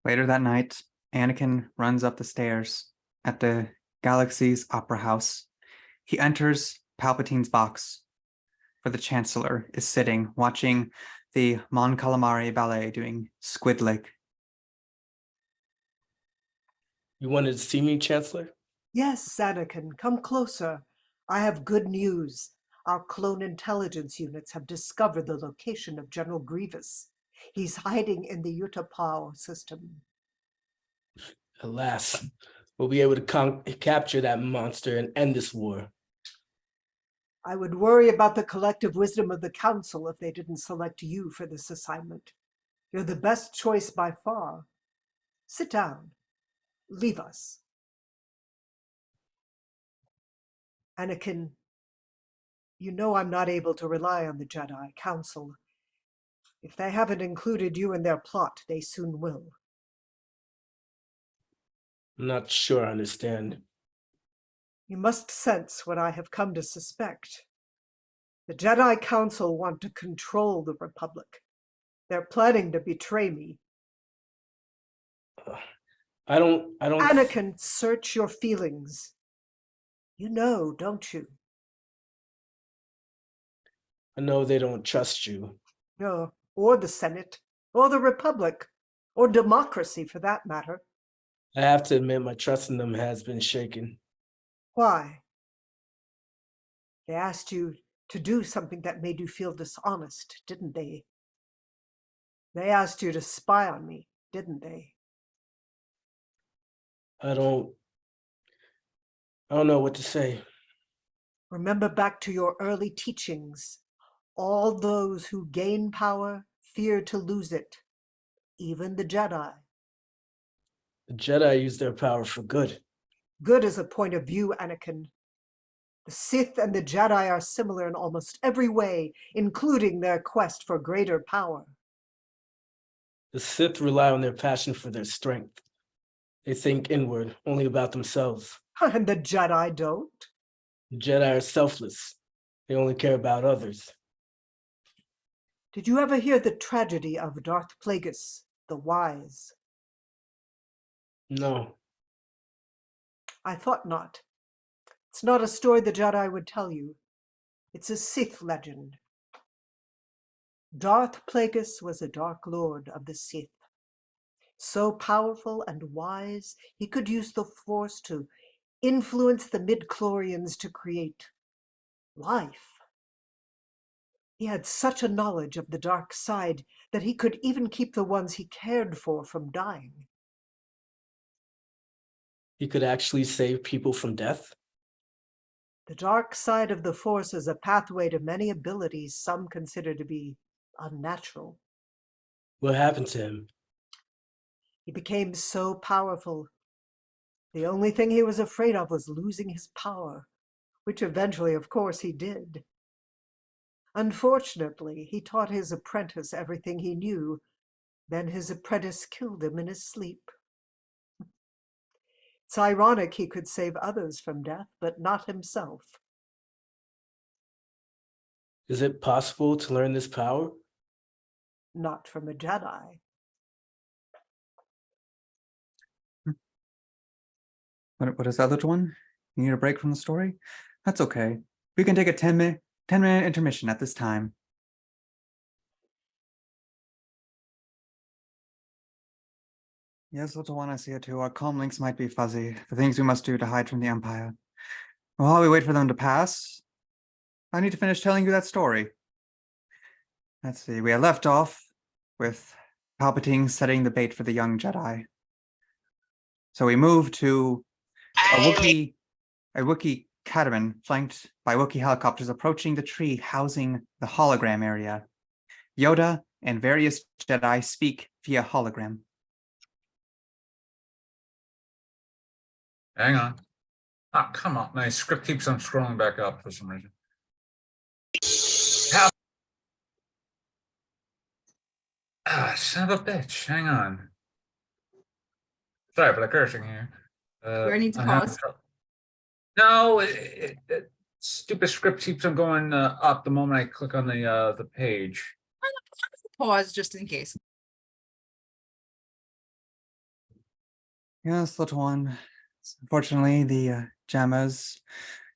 Later that night, Anakin runs up the stairs at the Galaxy's Opera House. He enters Palpatine's box, where the Chancellor is sitting, watching the Mon Calamari ballet doing Squid Lake. You wanted to see me, Chancellor? Yes, Anakin, come closer. I have good news. Our clone intelligence units have discovered the location of General Grievous. He's hiding in the Utapau system. Alas, we'll be able to capture that monster and end this war. I would worry about the collective wisdom of the Council if they didn't select you for this assignment. You're the best choice by far. Sit down. Leave us. Anakin, you know I'm not able to rely on the Jedi Council. If they haven't included you in their plot, they soon will. I'm not sure I understand. You must sense what I have come to suspect. The Jedi Council want to control the Republic. They're planning to betray me. I don't... Anakin, search your feelings. You know, don't you? I know they don't trust you. No, or the Senate, or the Republic, or democracy for that matter. I have to admit my trust in them has been shaken. Why? They asked you to do something that made you feel dishonest, didn't they? They asked you to spy on me, didn't they? I don't know what to say. Remember back to your early teachings. All those who gain power fear to lose it, even the Jedi. The Jedi use their power for good. Good is a point of view, Anakin. The Sith and the Jedi are similar in almost every way, including their quest for greater power. The Sith rely on their passion for their strength. They think inward, only about themselves. And the Jedi don't. The Jedi are selfless. They only care about others. Did you ever hear the tragedy of Darth Plagueis, the Wise? No. I thought not. It's not a story the Jedi would tell you. It's a Sith legend. Darth Plagueis was a Dark Lord of the Sith. So powerful and wise, he could use the Force to influence the midichlorians to create life. He had such a knowledge of the dark side that he could even keep the ones he cared for from dying. He could actually save people from death? The dark side of the Force is a pathway to many abilities some consider to be unnatural. What happened to him? He became so powerful. The only thing he was afraid of was losing his power, which eventually, of course, he did. Unfortunately, he taught his apprentice everything he knew. Then his apprentice killed him in his sleep. It's ironic he could save others from death, but not himself. Is it possible to learn this power? Not from a Jedi. What is the other one? You need a break from the story? That's okay. We can take a 10-minute intermission at this time. Yes, little one, I see it too. Our comm links might be fuzzy. The things we must do to hide from the Empire. While we wait for them to pass, I need to finish telling you that story. Let's see. We had left off with Palpatine setting the bait for the young Jedi. So we moved to a Wookiee cataman flanked by Wookiee helicopters approaching the tree housing the hologram area. Yoda and various Jedi speak via hologram. Hang on. Oh, come on. My script keeps on scrolling back up for some reason. Son of a bitch. Hang on. Sorry for the cursing here. Do I need to pause? No, stupid script keeps on going up the moment I click on the page. Pause just in case. Yes, little one. Unfortunately, the Jammas,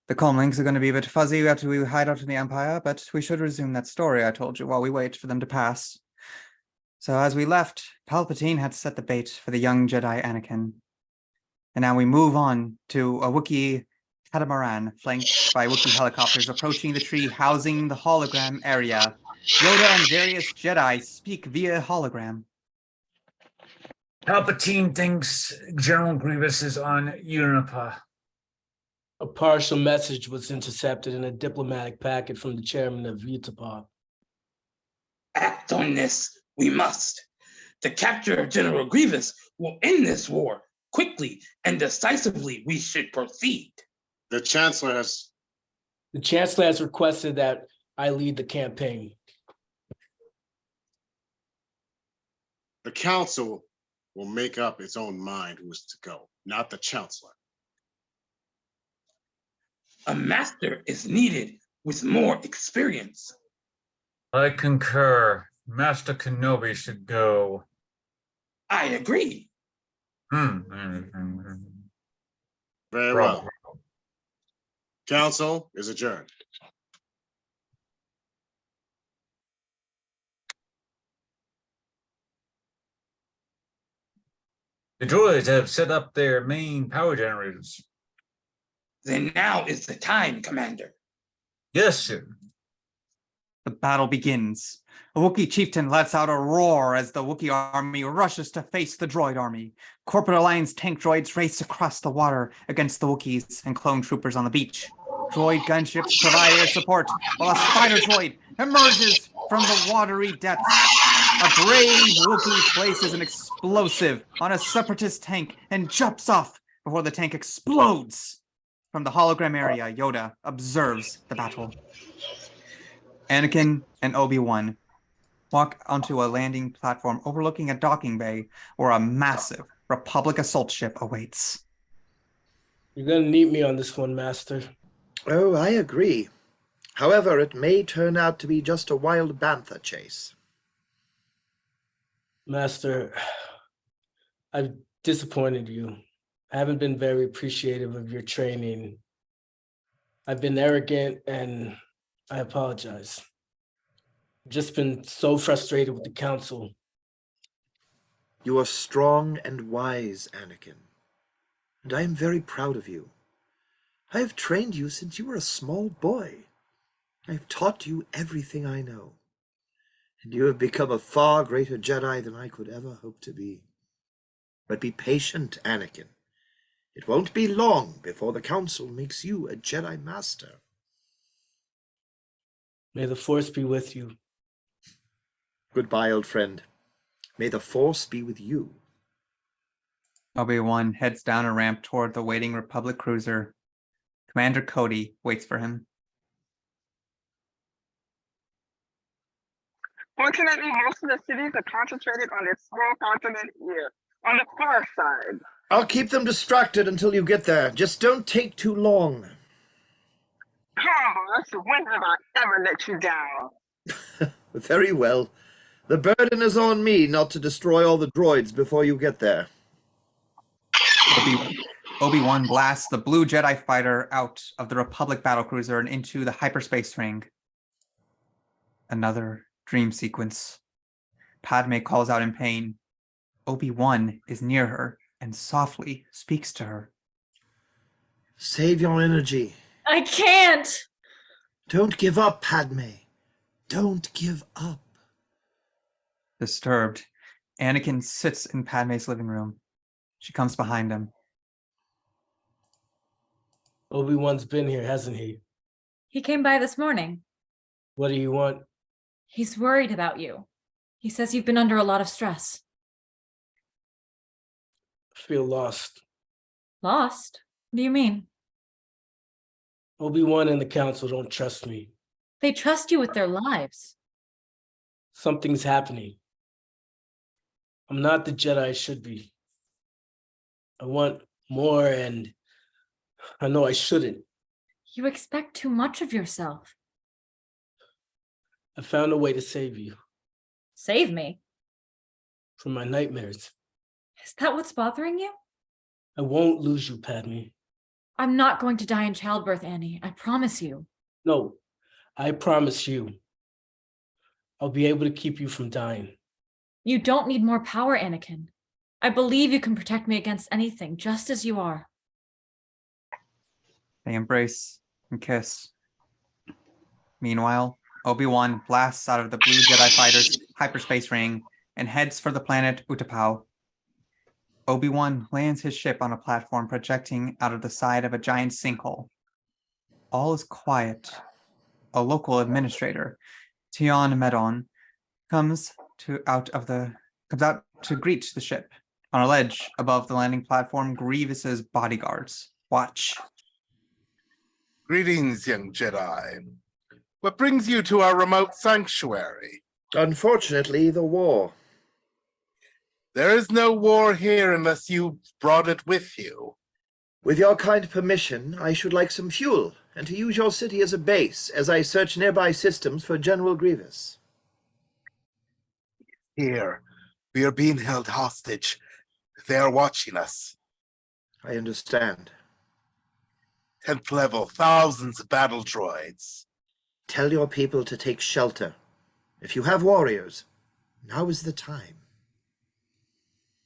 the comm links are going to be a bit fuzzy after we hide out in the Empire, but we should resume that story I told you while we wait for them to pass. So as we left, Palpatine had set the bait for the young Jedi Anakin. And now we move on to a Wookiee catamaran flanked by Wookiee helicopters approaching the tree housing the hologram area. Yoda and various Jedi speak via hologram. Palpatine thinks General Grievous is on Unipa. A partial message was intercepted in a diplomatic packet from the chairman of Utapau. Act on this, we must. The capture of General Grievous will end this war. Quickly and decisively, we should proceed. The Chancellor has requested that I lead the campaign. The Council will make up its own mind who is to go, not the Chancellor. A master is needed with more experience. I concur. Master Kenobi should go. I agree. Very well. Council is adjourned. The droids have set up their main power generators. Then now is the time, Commander. Yes, sir. The battle begins. A Wookiee chieftain lets out a roar as the Wookiee army rushes to face the droid army. Corporate Alliance tank droids race across the water against the Wookiees and clone troopers on the beach. Droid gunships provide air support, while a spider droid emerges from the watery depths. A brave Wookiee places an explosive on a separatist tank and jumps off before the tank explodes. From the hologram area, Yoda observes the battle. Anakin and Obi-Wan walk onto a landing platform overlooking a docking bay where a massive Republic assault ship awaits. You're gonna need me on this one, Master. Oh, I agree. However, it may turn out to be just a wild bantha chase. Master, I've disappointed you. I haven't been very appreciative of your training. I've been arrogant and I apologize. I've just been so frustrated with the council. You are strong and wise, Anakin, and I am very proud of you. I have trained you since you were a small boy. I have taught you everything I know, and you have become a far greater Jedi than I could ever hope to be. But be patient, Anakin. It won't be long before the Council makes you a Jedi Master. May the Force be with you. Goodbye, old friend. May the Force be with you. Obi-Wan heads down a ramp toward the waiting Republic cruiser. Commander Cody waits for him. Fortunately, most of the cities are concentrated on this small continent here, on the far side. I'll keep them distracted until you get there. Just don't take too long. Oh, when have I ever let you down? Very well. The burden is on me not to destroy all the droids before you get there. Obi-Wan blasts the blue Jedi fighter out of the Republic battlecruiser and into the hyperspace ring. Another dream sequence. Padme calls out in pain. Obi-Wan is near her and softly speaks to her. Save your energy. I can't. Don't give up, Padme. Don't give up. Disturbed, Anakin sits in Padme's living room. She comes behind him. Obi-Wan's been here, hasn't he? He came by this morning. What do you want? He's worried about you. He says you've been under a lot of stress. I feel lost. Lost? What do you mean? Obi-Wan and the Council don't trust me. They trust you with their lives. Something's happening. I'm not the Jedi I should be. I want more, and I know I shouldn't. You expect too much of yourself. I found a way to save you. Save me? From my nightmares. Is that what's bothering you? I won't lose you, Padme. I'm not going to die in childbirth, Annie. I promise you. No, I promise you. I'll be able to keep you from dying. You don't need more power, Anakin. I believe you can protect me against anything, just as you are. They embrace and kiss. Meanwhile, Obi-Wan blasts out of the blue Jedi fighter's hyperspace ring and heads for the planet Utapau. Obi-Wan lands his ship on a platform projecting out of the side of a giant sinkhole. All is quiet. A local administrator, Tion Medon, comes out to greet the ship. On a ledge above the landing platform, Grievous's bodyguards watch. Greetings, young Jedi. What brings you to our remote sanctuary? Unfortunately, the war. There is no war here unless you brought it with you. With your kind permission, I should like some fuel, and to use your city as a base as I search nearby systems for General Grievous. Here, we are being held hostage. They are watching us. I understand. 10th level, thousands of battle droids. Tell your people to take shelter. If you have warriors, now is the time.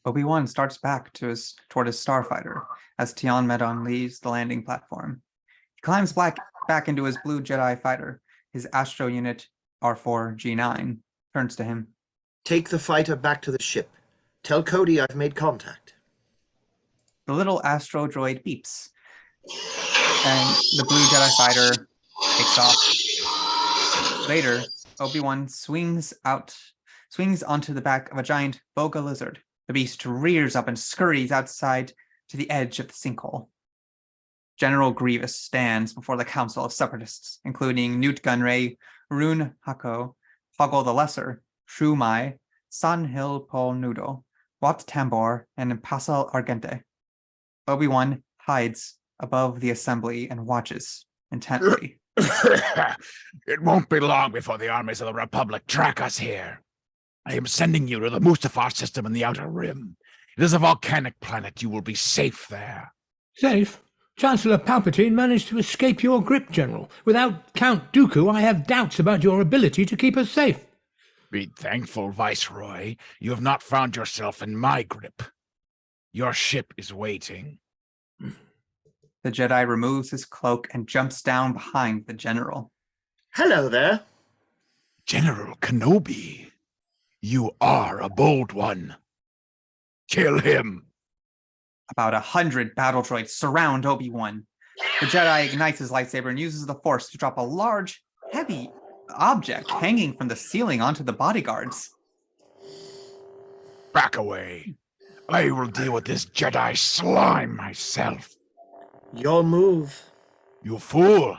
Obi-Wan starts back toward his starfighter as Tian Medon leaves the landing platform. He climbs back into his blue Jedi fighter. His Astro Unit R4-G9 turns to him. Take the fighter back to the ship. Tell Cody I've made contact. The little Astro droid beeps, and the blue Jedi fighter takes off. Later, Obi-Wan swings onto the back of a giant boga lizard. The beast rears up and scurries outside to the edge of the sinkhole. General Grievous stands before the Council of Separatists, including Newt Gunray, Rune Hako, Hoggle the Lesser, Shu Mai, San Hil Pol Nudo, Wat Tambor, and Pasal Argente. Obi-Wan hides above the assembly and watches intently. It won't be long before the armies of the Republic track us here. I am sending you to the Mustafar system in the Outer Rim. It is a volcanic planet. You will be safe there. Safe? Chancellor Palpatine managed to escape your grip, General. Without Count Dooku, I have doubts about your ability to keep us safe. Be thankful, Viceroy. You have not found yourself in my grip. Your ship is waiting. The Jedi removes his cloak and jumps down behind the General. Hello there. General Kenobi, you are a bold one. Kill him. About 100 battle droids surround Obi-Wan. The Jedi ignites his lightsaber and uses the Force to drop a large, heavy object hanging from the ceiling onto the bodyguards. Back away. I will deal with this Jedi slime myself. Your move. You fool.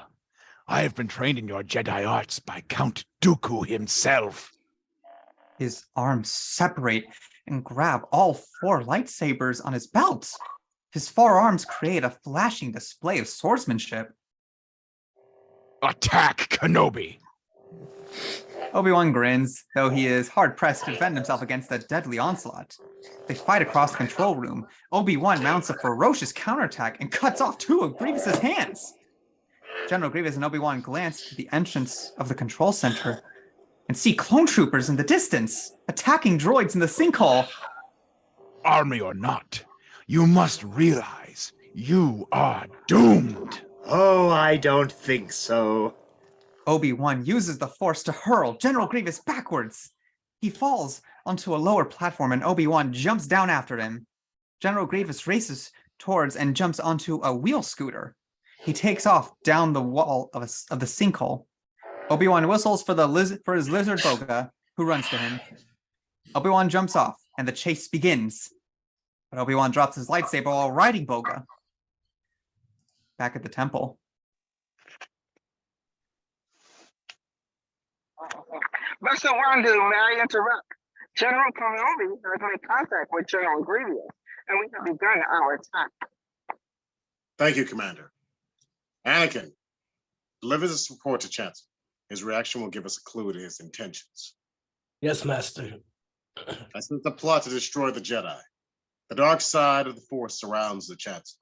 I have been trained in your Jedi arts by Count Dooku himself. His arms separate and grab all 4 lightsabers on his belt. His forearms create a flashing display of swordsmanship. Attack, Kenobi! Obi-Wan grins, though he is hard-pressed to defend himself against the deadly onslaught. They fight across the control room. Obi-Wan mounts a ferocious counterattack and cuts off 2 of Grievous's hands. General Grievous and Obi-Wan glance to the entrance of the control center and see clone troopers in the distance, attacking droids in the sinkhole. Army or not, you must realize you are doomed. Oh, I don't think so. Obi-Wan uses the Force to hurl General Grievous backwards. He falls onto a lower platform and Obi-Wan jumps down after him. General Grievous races towards and jumps onto a wheel scooter. He takes off down the wall of the sinkhole. Obi-Wan whistles for his lizard boga, who runs to him. Obi-Wan jumps off, and the chase begins. But Obi-Wan drops his lightsaber while riding boga. Back at the temple. Mr. Wandu, may I interrupt? General Kenobi has made contact with General Grievous, and we have begun our attack. Thank you, Commander. Anakin, deliver this report to Chancellor. His reaction will give us a clue to his intentions. Yes, Master. I sense a plot to destroy the Jedi. The dark side of the Force surrounds the Chancellor.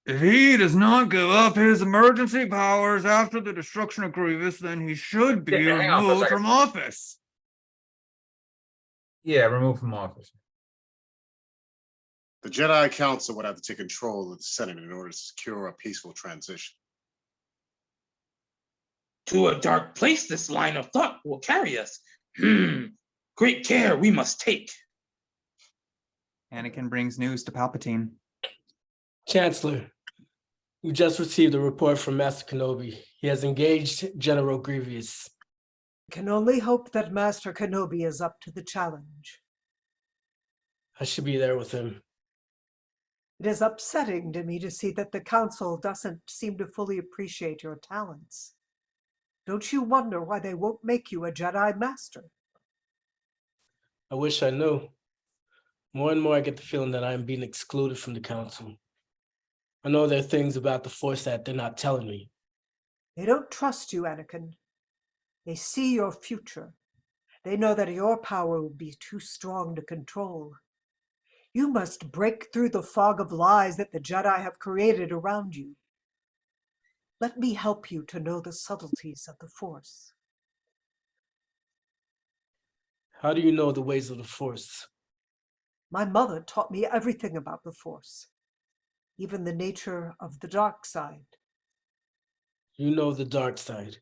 If he does not give up his emergency powers after the destruction of Grievous, then he should be removed from office. Yeah, removed from office. The Jedi Council would have to take control of the Senate in order to secure a peaceful transition. To a dark place this line of thought will carry us. Great care we must take. Anakin brings news to Palpatine. Chancellor, we just received a report from Master Kenobi. He has engaged General Grievous. Can only hope that Master Kenobi is up to the challenge. I should be there with him. It is upsetting to me to see that the Council doesn't seem to fully appreciate your talents. Don't you wonder why they won't make you a Jedi Master? I wish I knew. More and more I get the feeling that I am being excluded from the Council. I know there are things about the Force that they're not telling me. They don't trust you, Anakin. They see your future. They know that your power will be too strong to control. You must break through the fog of lies that the Jedi have created around you. Let me help you to know the subtleties of the Force. How do you know the ways of the Force? My mother taught me everything about the Force, even the nature of the dark side. You know the dark side.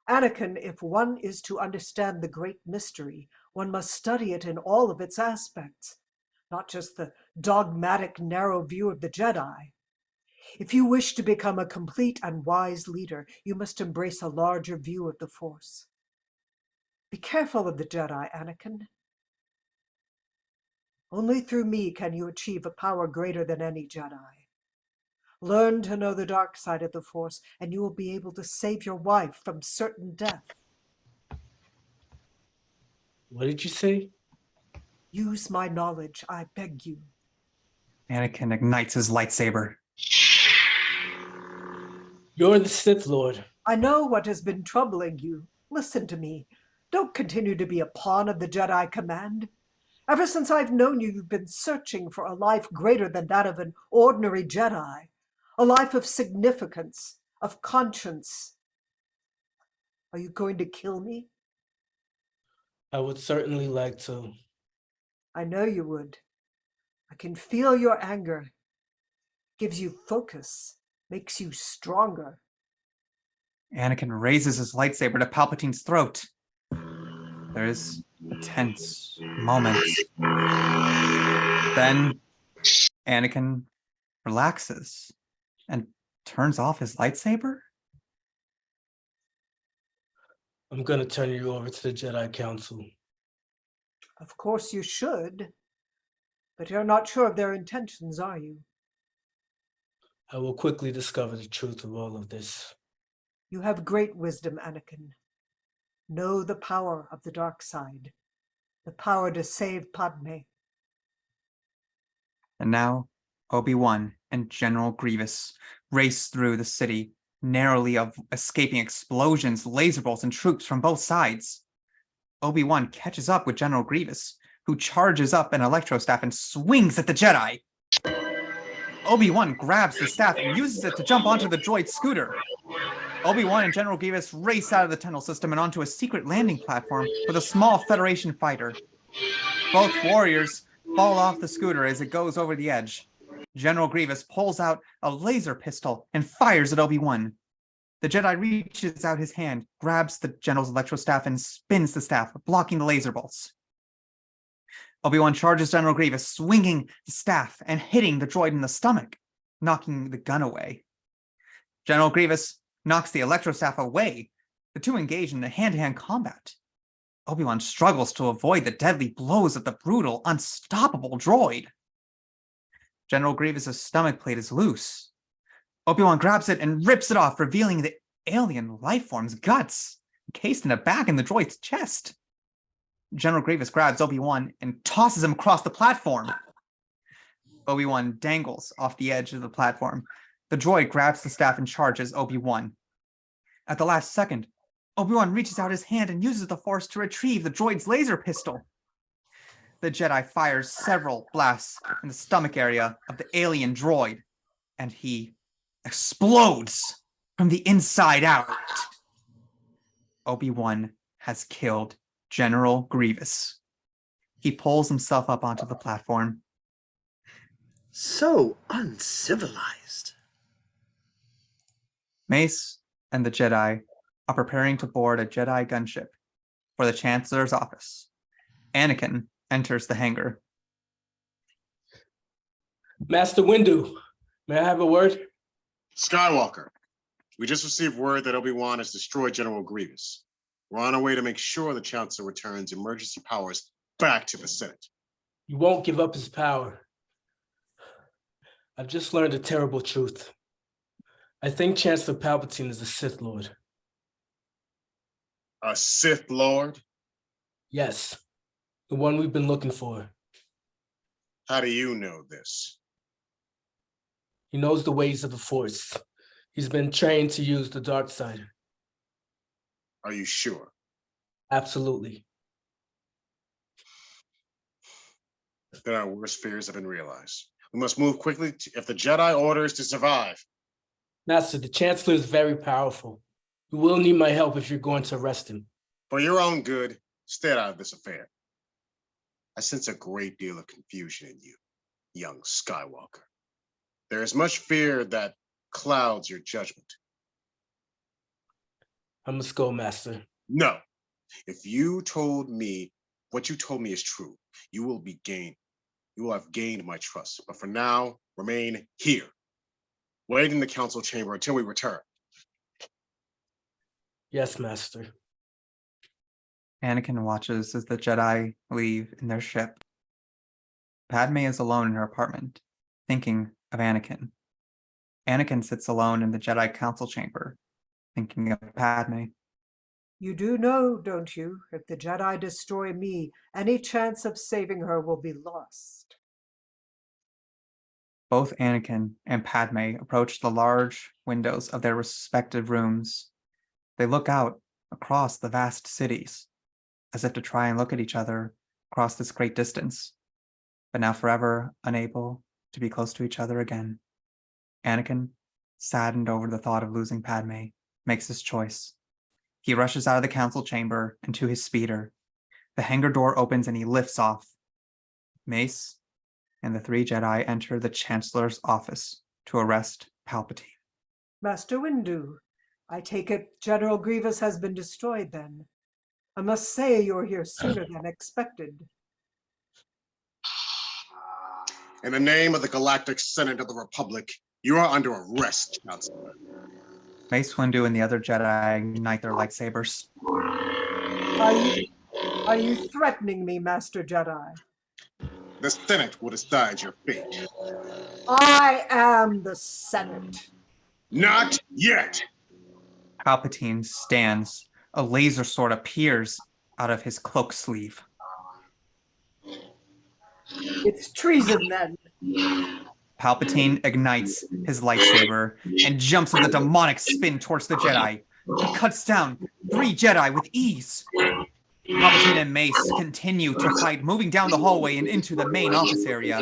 Anakin, if one is to understand the great mystery, one must study it in all of its aspects, not just the dogmatic, narrow view of the Jedi. If you wish to become a complete and wise leader, you must embrace a larger view of the Force. Be careful of the Jedi, Anakin. Only through me can you achieve a power greater than any Jedi. Learn to know the dark side of the Force, and you will be able to save your wife from certain death. What did you say? Use my knowledge, I beg you. Anakin ignites his lightsaber. You're the Sith Lord. I know what has been troubling you. Listen to me. Don't continue to be a pawn of the Jedi command. Ever since I've known you, you've been searching for a life greater than that of an ordinary Jedi. A life of significance, of conscience. Are you going to kill me? I would certainly like to. I know you would. I can feel your anger. Gives you focus, makes you stronger. Anakin raises his lightsaber to Palpatine's throat. There is a tense moment. Then Anakin relaxes and turns off his lightsaber? I'm going to turn you over to the Jedi Council. Of course you should, but you're not sure of their intentions, are you? I will quickly discover the truth of all of this. You have great wisdom, Anakin. Know the power of the dark side, the power to save Padme. And now, Obi-Wan and General Grievous race through the city, narrowly escaping explosions, laser bolts, and troops from both sides. Obi-Wan catches up with General Grievous, who charges up an electro staff and swings at the Jedi. Obi-Wan grabs the staff and uses it to jump onto the droid scooter. Obi-Wan and General Grievous race out of the tunnel system and onto a secret landing platform with a small Federation fighter. Both warriors fall off the scooter as it goes over the edge. General Grievous pulls out a laser pistol and fires at Obi-Wan. The Jedi reaches out his hand, grabs the General's electro staff, and spins the staff, blocking the laser bolts. Obi-Wan charges General Grievous, swinging the staff and hitting the droid in the stomach, knocking the gun away. General Grievous knocks the electro staff away. The two engage in a hand-to-hand combat. Obi-Wan struggles to avoid the deadly blows of the brutal, unstoppable droid. General Grievous's stomach plate is loose. Obi-Wan grabs it and rips it off, revealing the alien life form's guts, encased in a bag in the droid's chest. General Grievous grabs Obi-Wan and tosses him across the platform. Obi-Wan dangles off the edge of the platform. The droid grabs the staff and charges Obi-Wan. At the last second, Obi-Wan reaches out his hand and uses the Force to retrieve the droid's laser pistol. The Jedi fires several blasts in the stomach area of the alien droid, and he explodes from the inside out. Obi-Wan has killed General Grievous. He pulls himself up onto the platform. So uncivilized. Mace and the Jedi are preparing to board a Jedi gunship for the Chancellor's office. Anakin enters the hangar. Master Windu, may I have a word? Skywalker, we just received word that Obi-Wan has destroyed General Grievous. We're on our way to make sure the Chancellor returns emergency powers back to the Senate. You won't give up his power. I've just learned a terrible truth. I think Chancellor Palpatine is a Sith Lord. A Sith Lord? Yes, the one we've been looking for. How do you know this? He knows the ways of the Force. He's been trained to use the dark side. Are you sure? Absolutely. Then our worst fears have been realized. We must move quickly if the Jedi orders to survive. Master, the Chancellor is very powerful. You will need my help if you're going to arrest him. For your own good, stay out of this affair. I sense a great deal of confusion in you, young Skywalker. There is much fear that clouds your judgment. I'm a schoolmaster. No. If you told me what you told me is true, you will have gained my trust. But for now, remain here. Wait in the council chamber until we return. Yes, master. Anakin watches as the Jedi leave in their ship. Padme is alone in her apartment, thinking of Anakin. Anakin sits alone in the Jedi council chamber, thinking of Padme. You do know, don't you, if the Jedi destroy me, any chance of saving her will be lost. Both Anakin and Padme approach the large windows of their respective rooms. They look out across the vast cities, as if to try and look at each other across this great distance, but now forever unable to be close to each other again. Anakin, saddened over the thought of losing Padme, makes his choice. He rushes out of the council chamber and to his speeder. The hangar door opens and he lifts off. Mace and the 3 Jedi enter the Chancellor's office to arrest Palpatine. Master Windu, I take it General Grievous has been destroyed then. I must say you're here sooner than expected. In the name of the Galactic Senate of the Republic, you are under arrest, Chancellor. Mace Windu and the other Jedi ignite their lightsabers. Are you threatening me, Master Jedi? The Senate will decide your fate. I am the Senate. Not yet! Palpatine stands. A laser sword appears out of his cloak sleeve. It's treason then. Palpatine ignites his lightsaber and jumps with a demonic spin towards the Jedi. He cuts down 3 Jedi with ease. Palpatine and Mace continue to fight, moving down the hallway and into the main office area.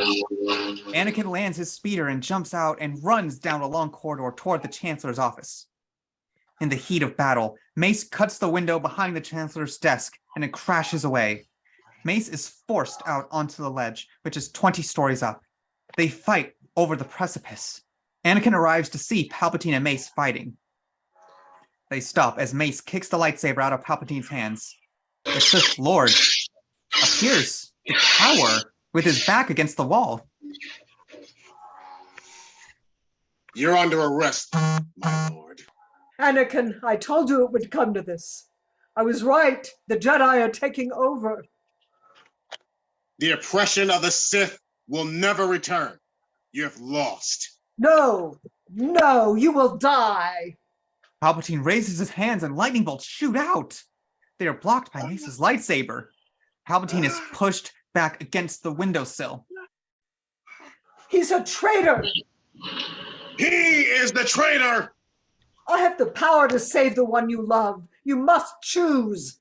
Anakin lands his speeder and jumps out and runs down a long corridor toward the Chancellor's office. In the heat of battle, Mace cuts the window behind the Chancellor's desk and it crashes away. Mace is forced out onto the ledge, which is 20 stories up. They fight over the precipice. Anakin arrives to see Palpatine and Mace fighting. They stop as Mace kicks the lightsaber out of Palpatine's hands. The Sith Lord appears to cower with his back against the wall. You're under arrest, my lord. Anakin, I told you it would come to this. I was right. The Jedi are taking over. The oppression of the Sith will never return. You have lost. No, you will die. Palpatine raises his hands and lightning bolts shoot out. They are blocked by Mace's lightsaber. Palpatine is pushed back against the windowsill. He's a traitor. He is the traitor. I have the power to save the one you love. You must choose.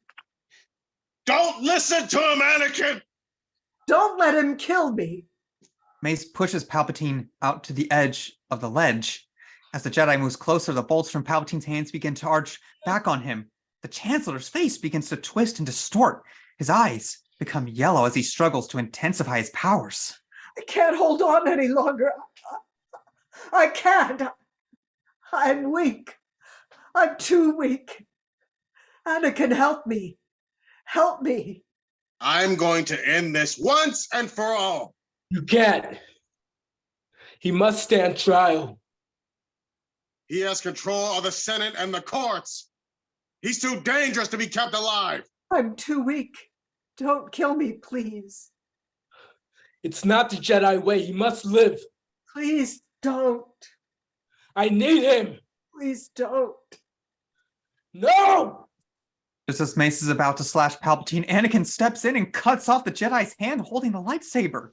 Don't listen to him, Anakin. Don't let him kill me. Mace pushes Palpatine out to the edge of the ledge. As the Jedi moves closer, the bolts from Palpatine's hands begin to arch back on him. The Chancellor's face begins to twist and distort. His eyes become yellow as he struggles to intensify his powers. I can't hold on any longer. I can't. I'm weak. I'm too weak. Anakin, help me. Help me. I'm going to end this once and for all. You can't. He must stand trial. He has control of the Senate and the courts. He's too dangerous to be kept alive. I'm too weak. Don't kill me, please. It's not the Jedi way. He must live. Please don't. I need him. Please don't. No! Just as Mace is about to slash Palpatine, Anakin steps in and cuts off the Jedi's hand holding the lightsaber.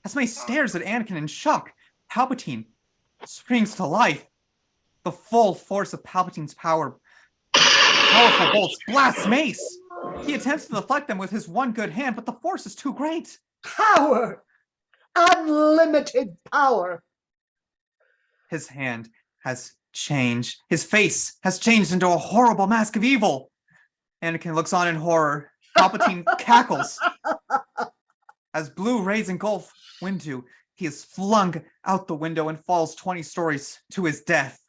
As Mace stares at Anakin in shock, Palpatine springs to life. The full force of Palpatine's powerful bolts blast Mace. He attempts to deflect them with his one good hand, but the force is too great. Power! Unlimited power! His hand has changed. His face has changed into a horrible mask of evil. Anakin looks on in horror. Palpatine cackles. As blue rays engulf Windu, he is flung out the window and falls 20 stories to his death.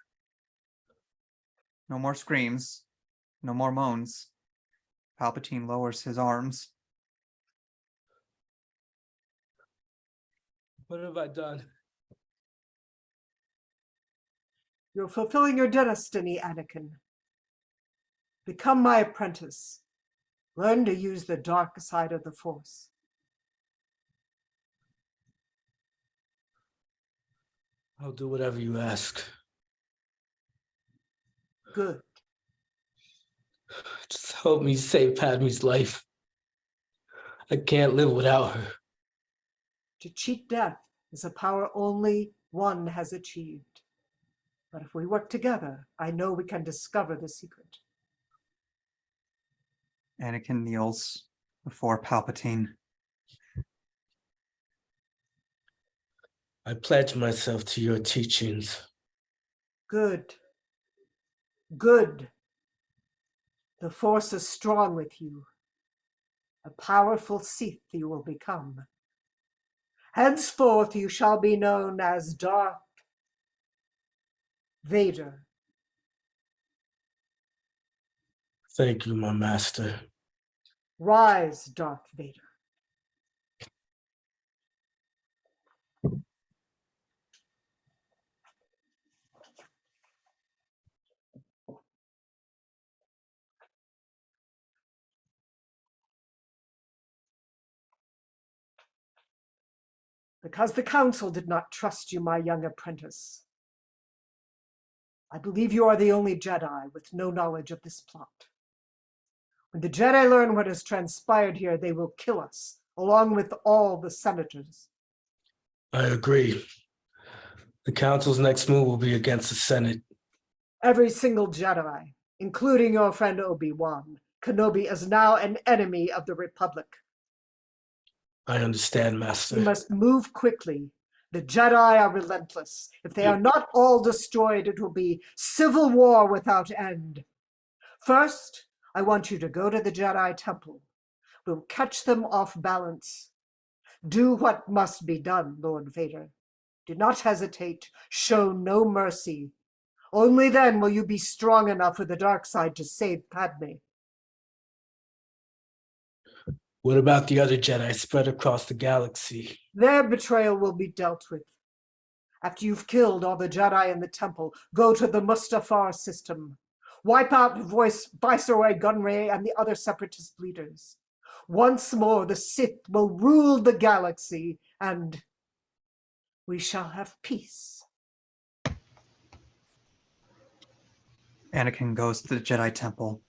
No more screams, no more moans. Palpatine lowers his arms. What have I done? You're fulfilling your destiny, Anakin. Become my apprentice. Learn to use the dark side of the Force. I'll do whatever you ask. Good. Just help me save Padme's life. I can't live without her. To cheat death is a power only one has achieved. But if we work together, I know we can discover the secret. Anakin kneels before Palpatine. I pledge myself to your teachings. Good. Good. The Force is strong with you. A powerful Sith you will become. Henceforth you shall be known as Darth Vader. Thank you, my master. Rise, Darth Vader. Because the Council did not trust you, my young apprentice. I believe you are the only Jedi with no knowledge of this plot. When the Jedi learn what has transpired here, they will kill us, along with all the senators. I agree. The Council's next move will be against the Senate. Every single Jedi, including your friend Obi-Wan Kenobi, is now an enemy of the Republic. I understand, Master. We must move quickly. The Jedi are relentless. If they are not all destroyed, it will be civil war without end. First, I want you to go to the Jedi Temple. We'll catch them off balance. Do what must be done, Lord Vader. Do not hesitate. Show no mercy. Only then will you be strong enough for the dark side to save Padme. What about the other Jedi spread across the galaxy? Their betrayal will be dealt with. After you've killed all the Jedi in the temple, go to the Mustafar system. Wipe out Viceroy Gunray and the other separatist leaders. Once more, the Sith will rule the galaxy, and we shall have peace. Anakin goes to the Jedi Temple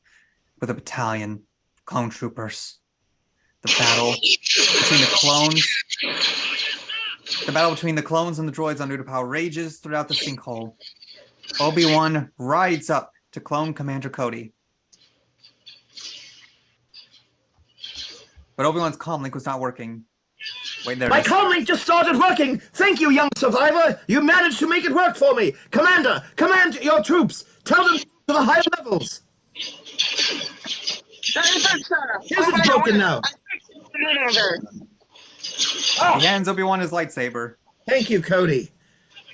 with a battalion of clone troopers. The battle between the clones and the droids on Utapau rages throughout the sinkhole. Obi-Wan rides up to clone Commander Cody. But Obi-Wan's comlink was not working. Wait, there My it is. comlink just started working! Thank you, young survivor! You managed to make it work for me! Commander, command your troops! Tell them to the higher levels! Here's it's broken now! He hands Obi-Wan his lightsaber. Thank you, Cody.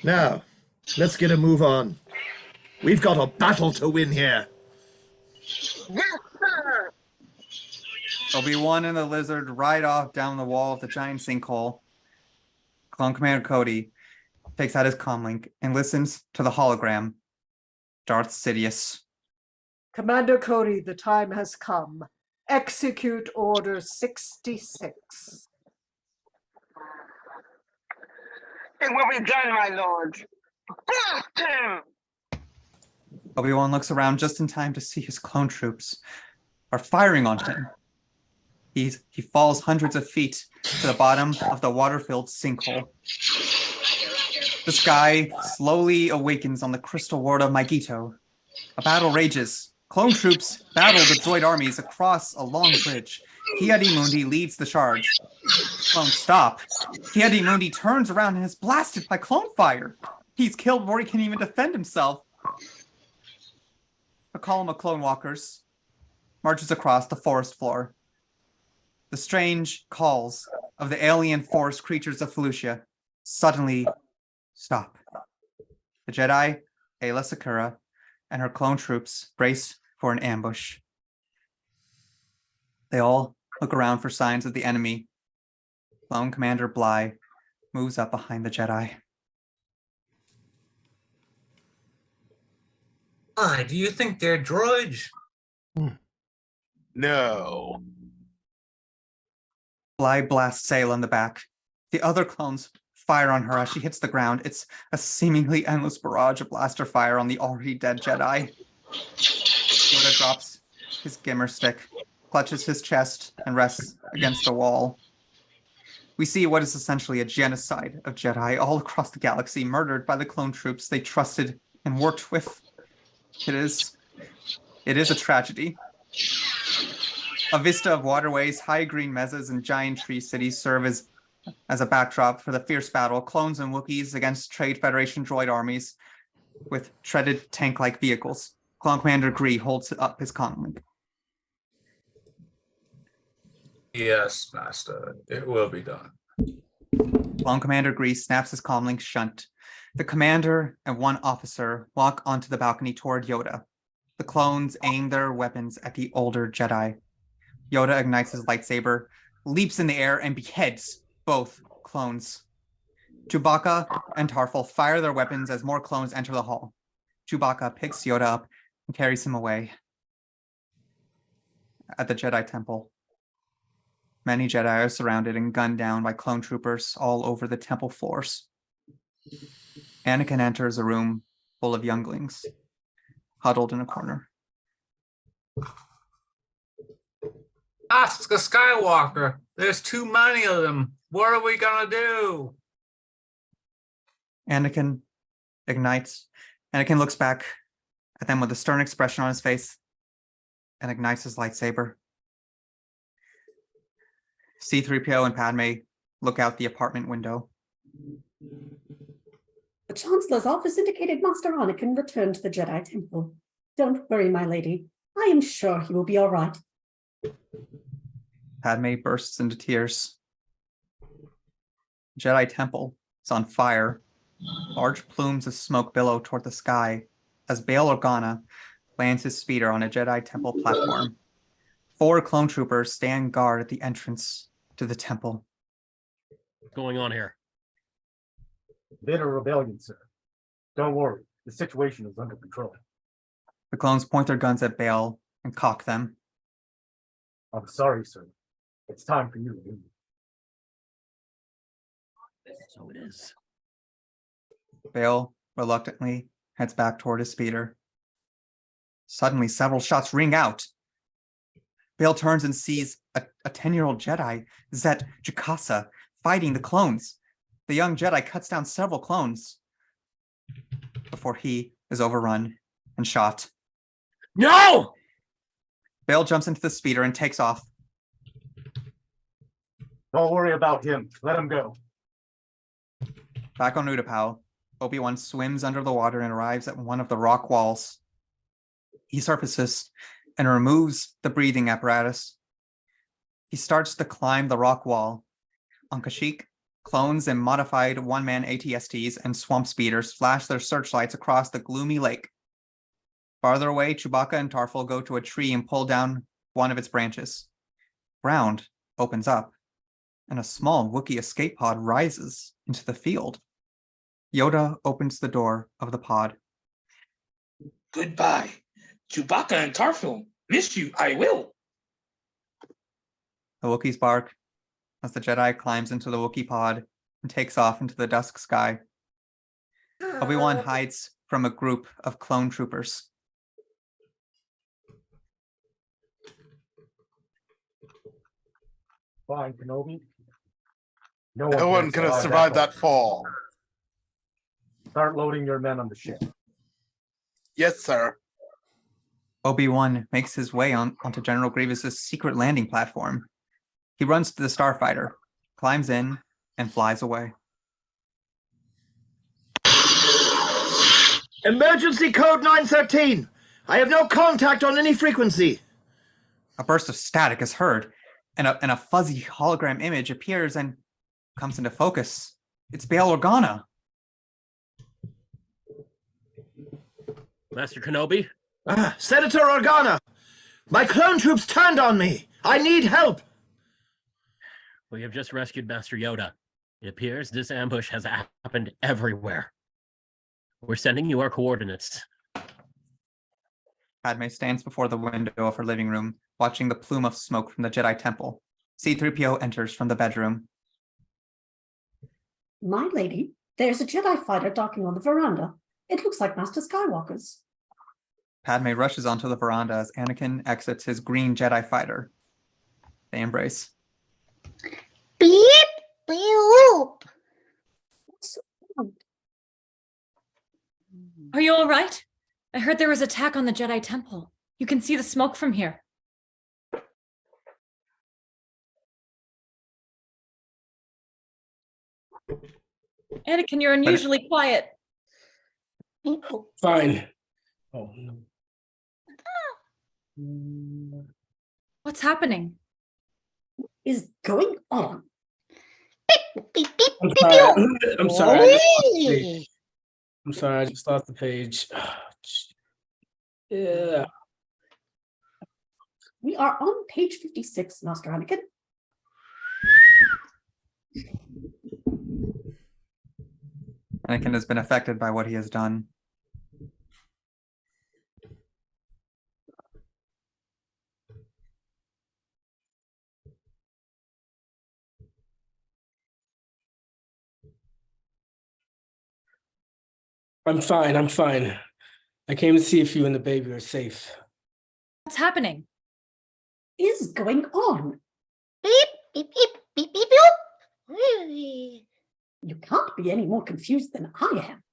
Now, let's get a move on. We've got a battle to win here. Yes, sir! Obi-Wan and the lizard ride off down the wall of the giant sinkhole. Clone Commander Cody takes out his comlink and listens to the hologram. Darth Sidious. Commander Cody, the time has come. Execute Order 66. It will be done, my lord. Blast him! Obi-Wan looks around just in time to see his clone troops are firing on him. He falls hundreds of feet to the bottom of the water-filled sinkhole. The sky slowly awakens on the crystal world of Megiddo. A battle rages. Clone troops battle the droid armies across a long bridge. Ki-Adi-Mundi leads the charge. Clones stop. Ki-Adi-Mundi turns around and is blasted by clone fire. He's killed before he can even defend himself. A column of clone walkers marches across the forest floor. The strange calls of the alien force creatures of Felucia suddenly stop. The Jedi, Ayla Secura, and her clone troops brace for an ambush. They all look around for signs of the enemy. Clone Commander Bly moves up behind the Jedi. Do you think they're droids? No. Bly blasts Ayla in the back. The other clones fire on her as she hits the ground. It's a seemingly endless barrage of blaster fire on the already dead Jedi. Yoda drops his gimmer stick, clutches his chest, and rests against a wall. We see what is essentially a genocide of Jedi all across the galaxy, murdered by the clone troops they trusted and worked with. It is a tragedy. A vista of waterways, high green mesas, and giant tree cities serve as a backdrop for the fierce battle, clones and Wookiees against Trade Federation droid armies with treaded tank-like vehicles. Clone Commander Gree holds up his comlink. Yes, Master. It will be done. Clone Commander Gree snaps his comlink shunt. The commander and one officer walk onto the balcony toward Yoda. The clones aim their weapons at the older Jedi. Yoda ignites his lightsaber, leaps in the air, and beheads both clones. Chewbacca and Tarful fire their weapons as more clones enter the hall. Chewbacca picks Yoda up and carries him away. At the Jedi Temple, many Jedi are surrounded and gunned down by clone troopers all over the temple floors. Anakin enters a room full of younglings, huddled in a corner. Ask the Skywalker. There's too many of them. What are we gonna do? Anakin ignites. Anakin looks back at them with a stern expression on his face and ignites his lightsaber. C-3PO and Padme look out the apartment window. The Chancellor's office indicated Master Anakin returned to the Jedi Temple. Don't worry, my lady. I am sure he will be all right. Padme bursts into tears. Jedi Temple is on fire. Large plumes of smoke billow toward the sky as Bail Organa lands his speeder on a Jedi Temple platform. 4 clone troopers stand guard at the entrance to the temple. What's going on here? Been a rebellion, sir. Don't worry, the situation is under control. The clones point their guns at Bail and cock them. I'm sorry, sir. It's time for you to leave. So it is. Bail reluctantly heads back toward his speeder. Suddenly, several shots ring out. Bail turns and sees a 10-year-old Jedi, Zet Jukasa, fighting the clones. The young Jedi cuts down several clones before he is overrun and shot. No! Bail jumps into the speeder and takes off. Don't worry about him. Let him go. Back on Utapau, Obi-Wan swims under the water and arrives at one of the rock walls. He surfaces and removes the breathing apparatus. He starts to climb the rock wall. On Kashyyyk, clones and modified one-man ATSTs and swamp speeders flash their searchlights across the gloomy lake. Farther away, Chewbacca and Tarful go to a tree and pull down one of its branches. Ground opens up, and a small Wookiee escape pod rises into the field. Yoda opens the door of the pod. Goodbye, Chewbacca and Tarful. Miss you, I will. The Wookiees bark as the Jedi climbs into the Wookiee pod and takes off into the dusk sky. Obi-Wan hides from a group of clone troopers. Fine, Kenobi. No one could have survived that fall. Start loading your men on the ship. Yes, sir. Obi-Wan makes his way onto General Grievous's secret landing platform. He runs to the starfighter, climbs in, and flies away. Emergency code 913. I have no contact on any frequency. A burst of static is heard. and a fuzzy hologram image appears and comes into focus. It's Bail Organa. Master Kenobi? Ah, Senator Organa! My clone troops turned on me! I need help! We have just rescued Master Yoda. It appears this ambush has happened everywhere. We're sending you our coordinates. Padme stands before the window of her living room, watching the plume of smoke from the Jedi Temple. C-3PO enters from the bedroom. My lady, there's a Jedi fighter docking on the veranda. It looks like Master Skywalker's. Padme rushes onto the veranda as Anakin exits his green Jedi fighter. They embrace. Beep, boop. Are you all right? I heard there was an attack on the Jedi Temple. You can see the smoke from here. Anakin, you're unusually quiet. Fine. Oh, no. What's happening? What is going on? I'm sorry. I'm sorry, I just lost the page. Yeah. We are on page 56, Master Anakin. Anakin has been affected by what he has done. I'm fine. I'm fine. I came to see if you and the baby are safe. What's happening? Is going on? Beep, beep, beep, beep, beep, beep. You can't be any more confused than I am.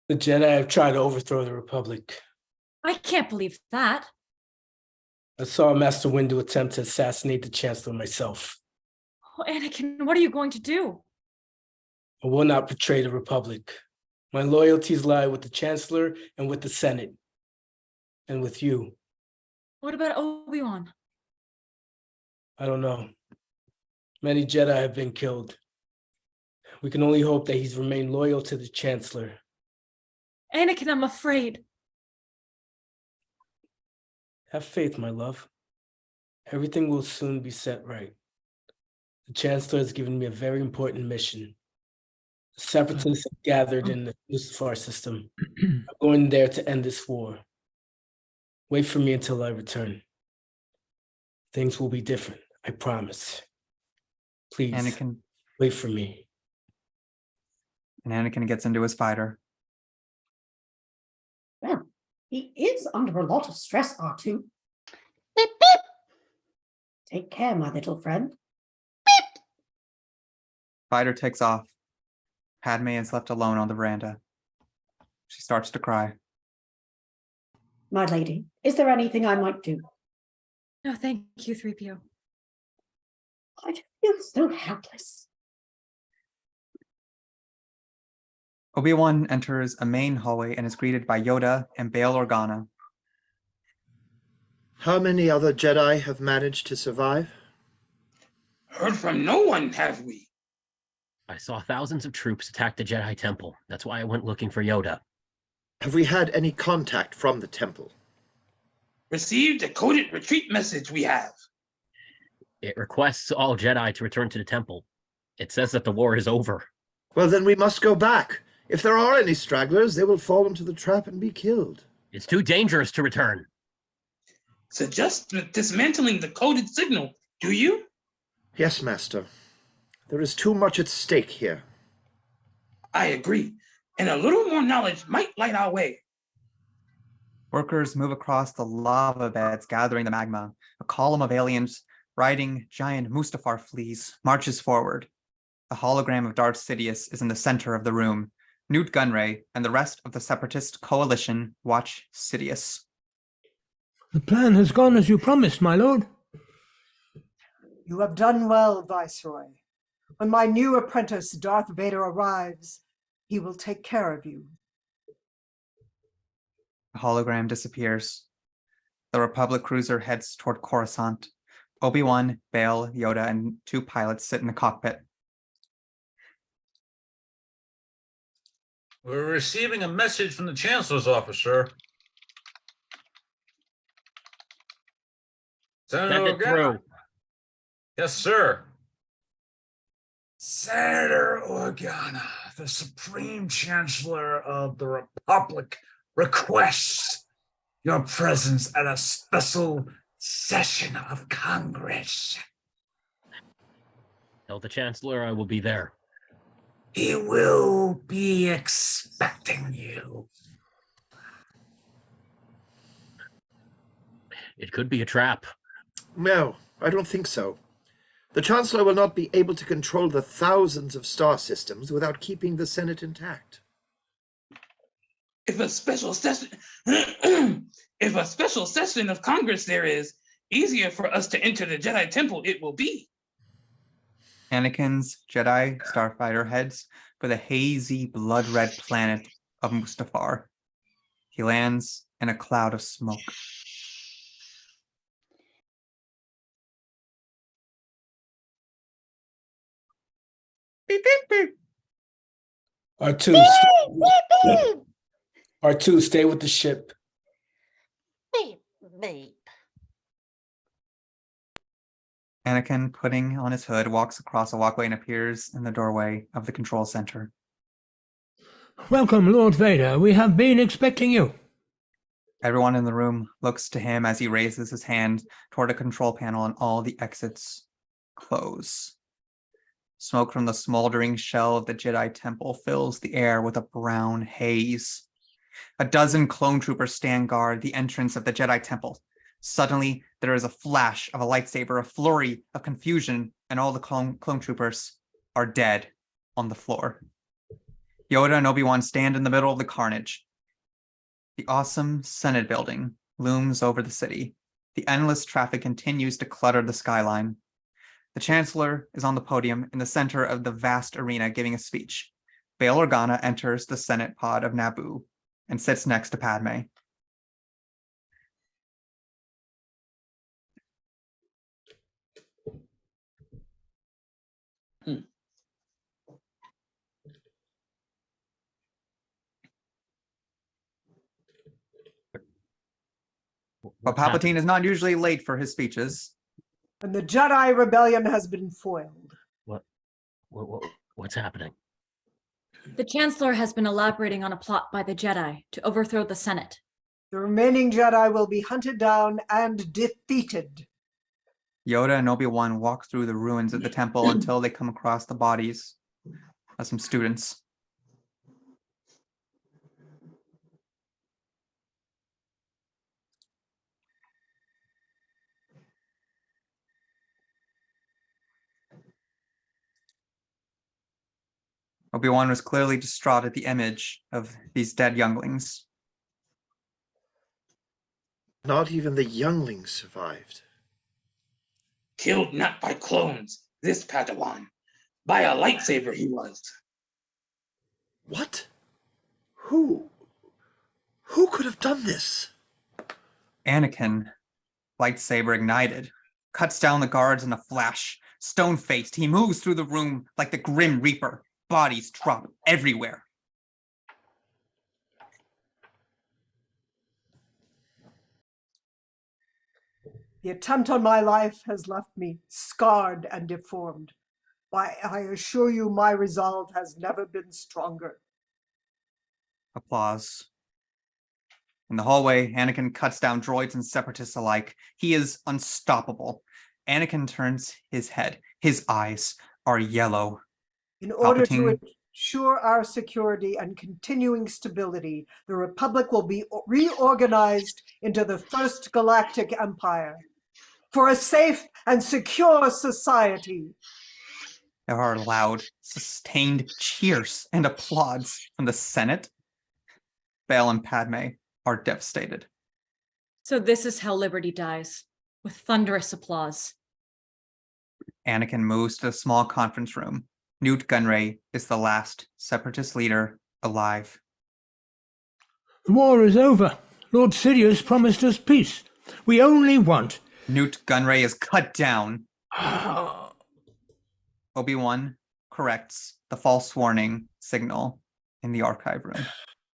The Jedi have tried to overthrow the Republic. I can't believe that. I saw Master Windu attempt to assassinate the Chancellor myself. Oh, Anakin, what are you going to do? I will not betray the Republic. My loyalties lie with the Chancellor and with the Senate. And with you. What about Obi-Wan? I don't know. Many Jedi have been killed. We can only hope that he's remained loyal to the Chancellor. Anakin, I'm afraid. Have faith, my love. Everything will soon be set right. The Chancellor has given me a very important mission. The Separatists have gathered in the Mustafar system. I'm going there to end this war. Wait for me until I return. Things will be different, I promise. Please, Anakin. Wait for me. And Anakin gets into his fighter. Well, he is under a lot of stress, R2. Beep, beep. Take care, my little friend. Fighter takes off. Padme is left alone on the veranda. She starts to cry. My lady, is there anything I might do? No, thank you, 3PO. I feel so helpless. Obi-Wan enters a main hallway and is greeted by Yoda and Bail Organa. How many other Jedi have managed to survive? Heard from no one, have we? I saw thousands of troops attack the Jedi Temple. That's why I went looking for Yoda. Have we had any contact from the temple? Received a coded retreat message we have. It requests all Jedi to return to the temple. It says that the war is over. Well, then we must go back. If there are any stragglers, they will fall into the trap and be killed. It's too dangerous to return. Suggest dismantling the coded signal, do you? Yes, Master. There is too much at stake here. I agree. And a little more knowledge might light our way. Workers move across the lava beds, gathering the magma. A column of aliens riding giant Mustafar fleas marches forward. The hologram of Darth Sidious is in the center of the room. Newt Gunray and the rest of the Separatist coalition watch Sidious. The plan has gone as you promised, my lord. You have done well, Viceroy. When my new apprentice, Darth Vader, arrives, he will take care of you. The hologram disappears. The Republic cruiser heads toward Coruscant. Obi-Wan, Bail, Yoda, and 2 pilots sit in the cockpit. We're receiving a message from the Chancellor's office, sir. Send it through. Yes, sir. Senator Organa, the Supreme Chancellor of the Republic, requests your presence at a special session of Congress. Tell the Chancellor I will be there. He will be expecting you. It could be a trap. No, I don't think so. The Chancellor will not be able to control the thousands of star systems without keeping the Senate intact. If a special session, if a special session of Congress there is, easier for us to enter the Jedi Temple it will be. Anakin's Jedi starfighter heads for the hazy, blood-red planet of Mustafar. He lands in a cloud of smoke. R2, R2, stay with the ship. Beep, beep. Anakin, putting on his hood, walks across a walkway and appears in the doorway of the control center. Welcome, Lord Vader. We have been expecting you. Everyone in the room looks to him as he raises his hand toward a control panel and all the exits close. Smoke from the smoldering shell of the Jedi Temple fills the air with a brown haze. A dozen clone troopers stand guard the entrance of the Jedi Temple. Suddenly, there is a flash of a lightsaber, a flurry of confusion, and all the clone troopers are dead on the floor. Yoda and Obi-Wan stand in the middle of the carnage. The awesome Senate building looms over the city. The endless traffic continues to clutter the skyline. The Chancellor is on the podium in the center of the vast arena giving a speech. Bail Organa enters the Senate pod of Naboo and sits next to Padme. But Palpatine is not usually late for his speeches. And the Jedi Rebellion has been foiled. What's happening? The Chancellor has been elaborating on a plot by the Jedi to overthrow the Senate. The remaining Jedi will be hunted down and defeated. Yoda and Obi-Wan walk through the ruins of the temple until they come across the bodies of some students. Obi-Wan was clearly distraught at the image of these dead younglings. Not even the younglings survived. Killed not by clones, this Padawan. By a lightsaber he was. What? Who could have done this? Anakin, lightsaber ignited, cuts down the guards in a flash. Stone-faced, he moves through the room like the Grim Reaper. Bodies drop everywhere. The attempt on my life has left me scarred and deformed. Why, I assure you my resolve has never been stronger. Applause. In the hallway, Anakin cuts down droids and separatists alike. He is unstoppable. Anakin turns his head. His eyes are yellow. In order to Palpatine. ensure our security and continuing stability, the Republic will be reorganized into the First Galactic Empire. For a safe and secure society. There are loud, sustained cheers and applause from the Senate. Bail and Padme are devastated. So this is how liberty dies, with thunderous applause. Anakin moves to a small conference room. Newt Gunray is the last separatist leader alive. The war is over. Lord Sidious promised us peace. We only want Newt Gunray is cut down. Obi-Wan corrects the false warning signal in the archive room.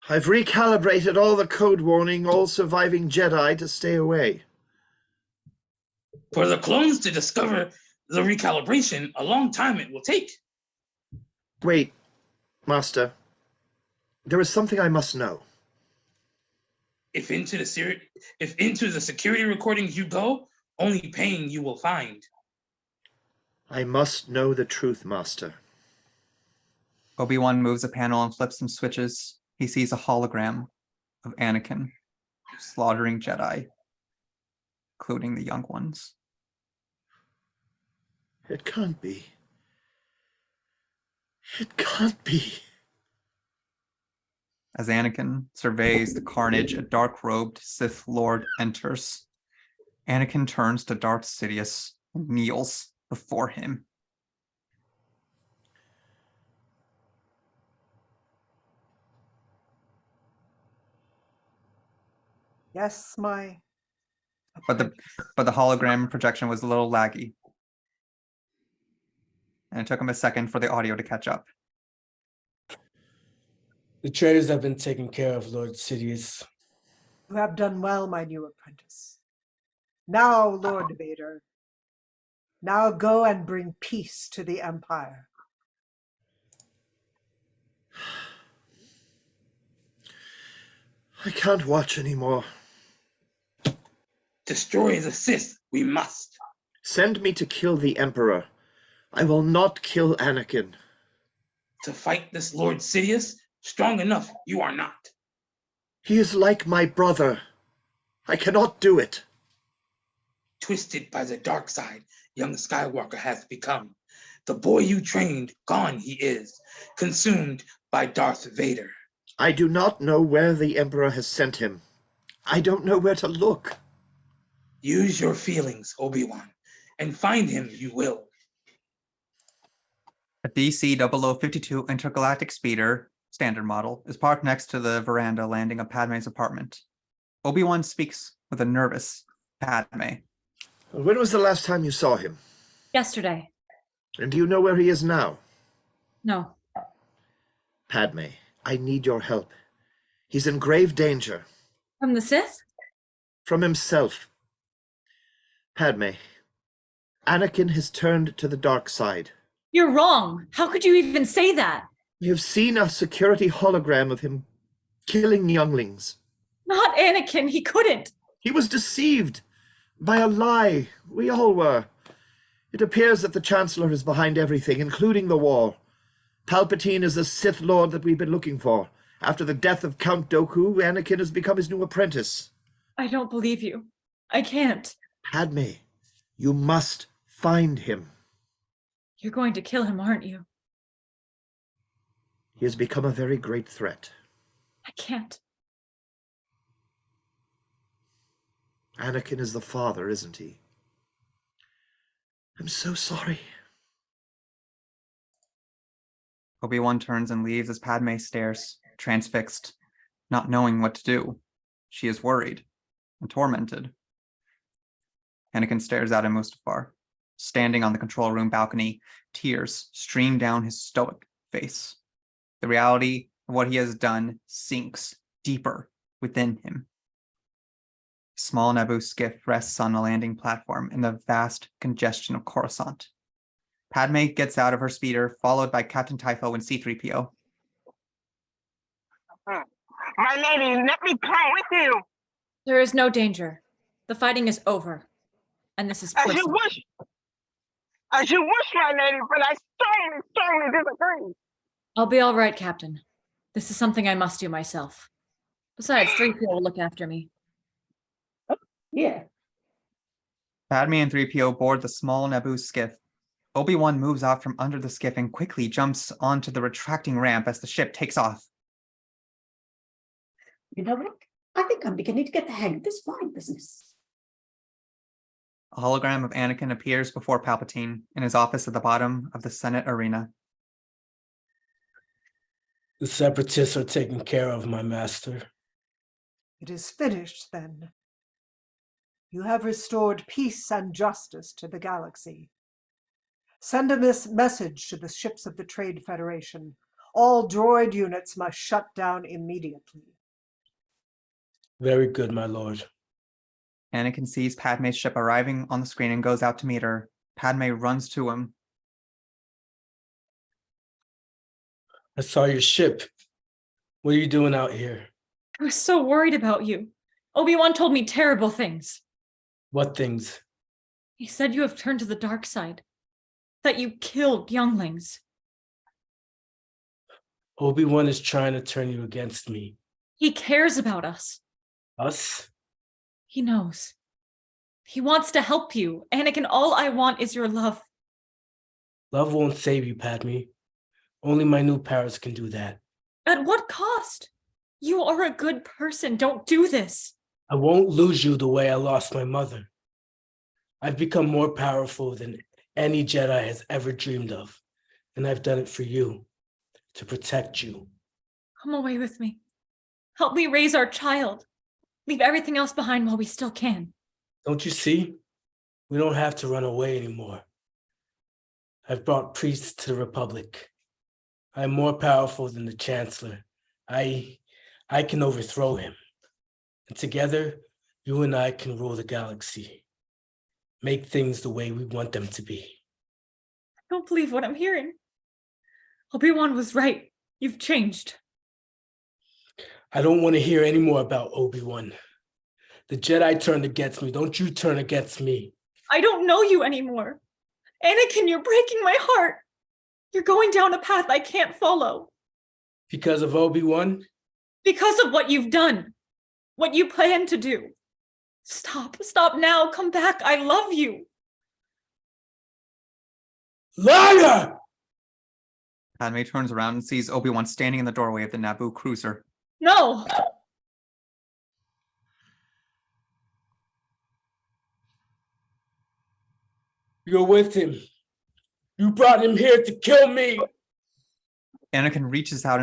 I've recalibrated all the code warning all surviving Jedi to stay away. For the clones to discover the recalibration, a long time it will take. Wait, Master. There is something I must know. If into the security recordings you go, only pain you will find. I must know the truth, Master. Obi-Wan moves a panel and flips some switches. He sees a hologram of Anakin slaughtering Jedi, including the young ones. It can't be. It can't be. As Anakin surveys the carnage, a dark-robed Sith Lord enters. Anakin turns to Darth Sidious and kneels before him. Yes, my. But the hologram projection was a little laggy. And it took him a second for the audio to catch up. The traitors have been taken care of, Lord Sidious. You have done well, my new apprentice. Now, Lord Vader, now go and bring peace to the Empire. I can't watch anymore. Destroy the Sith, we must. Send me to kill the Emperor. I will not kill Anakin. To fight this Lord Sidious, strong enough you are not. He is like my brother. I cannot do it. Twisted by the dark side, young Skywalker has become. The boy you trained, gone he is, consumed by Darth Vader. I do not know where the Emperor has sent him. I don't know where to look. Use your feelings, Obi-Wan, and find him you will. A DC-0052 intergalactic speeder, standard model, is parked next to the veranda landing of Padme's apartment. Obi-Wan speaks with a nervous Padme. When was the last time you saw him? Yesterday. And do you know where he is now? No. Padme, I need your help. He's in grave danger. From the Sith? From himself. Padme, Anakin has turned to the dark side. You're wrong. How could you even say that? We have seen a security hologram of him killing younglings. Not Anakin. He couldn't. He was deceived by a lie. We all were. It appears that the Chancellor is behind everything, including the war. Palpatine is the Sith Lord that we've been looking for. After the death of Count Dooku, Anakin has become his new apprentice. I don't believe you. I can't. Padme, you must find him. You're going to kill him, aren't you? He has become a very great threat. I can't. Anakin is the father, isn't he? I'm so sorry. Obi-Wan turns and leaves as Padme stares, transfixed, not knowing what to do. She is worried and tormented. Anakin stares out at Mustafar. Standing on the control room balcony, tears stream down his stoic face. The reality of what he has done sinks deeper within him. A small Naboo skiff rests on a landing platform in the vast congestion of Coruscant. Padme gets out of her speeder, followed by Captain Typho and C-3PO. My lady, let me come with you. There is no danger. The fighting is over. And this is As you personal. wish. As you wish, my lady, but I strongly disagree. I'll be all right, Captain. This is something I must do myself. Besides, 3PO will look after me. Yeah. Padme and 3PO board the small Naboo skiff. Obi-Wan moves out from under the skiff and quickly jumps onto the retracting ramp as the ship takes off. You know what? I think I'm beginning to get the hang of this flying business. A hologram of Anakin appears before Palpatine in his office at the bottom of the Senate arena. The Separatists are taken care of, my master. It is finished, then. You have restored peace and justice to the galaxy. Send a message to the ships of the Trade Federation. All droid units must shut down immediately. Very good, my lord. Anakin sees Padme's ship arriving on the screen and goes out to meet her. Padme runs to him. I saw your ship. What are you doing out here? I was so worried about you. Obi-Wan told me terrible things. What things? He said you have turned to the dark side. That you killed younglings. Obi-Wan is trying to turn you against me. He cares about us. Us? He knows. He wants to help you. Anakin, all I want is your love. Love won't save you, Padme. Only my new powers can do that. At what cost? You are a good person. Don't do this. I won't lose you the way I lost my mother. I've become more powerful than any Jedi has ever dreamed of, and I've done it for you, to protect you. Come away with me. Help me raise our child. Leave everything else behind while we still can. Don't you see? We don't have to run away anymore. I've brought priests to the Republic. I'm more powerful than the Chancellor. I can overthrow him. And together, you and I can rule the galaxy. Make things the way we want them to be. I don't believe what I'm hearing. Obi-Wan was right. You've changed. I don't want to hear any more about Obi-Wan. The Jedi turned against me. Don't you turn against me. I don't know you anymore. Anakin, you're breaking my heart. You're going down a path I can't follow. Because of Obi-Wan? Because of what you've done. What you plan to do. Stop now. Come back. I love you. Liar! Padme turns around and sees Obi-Wan standing in the doorway of the Naboo cruiser. No! You're with him. You brought him here to kill me. Anakin reaches out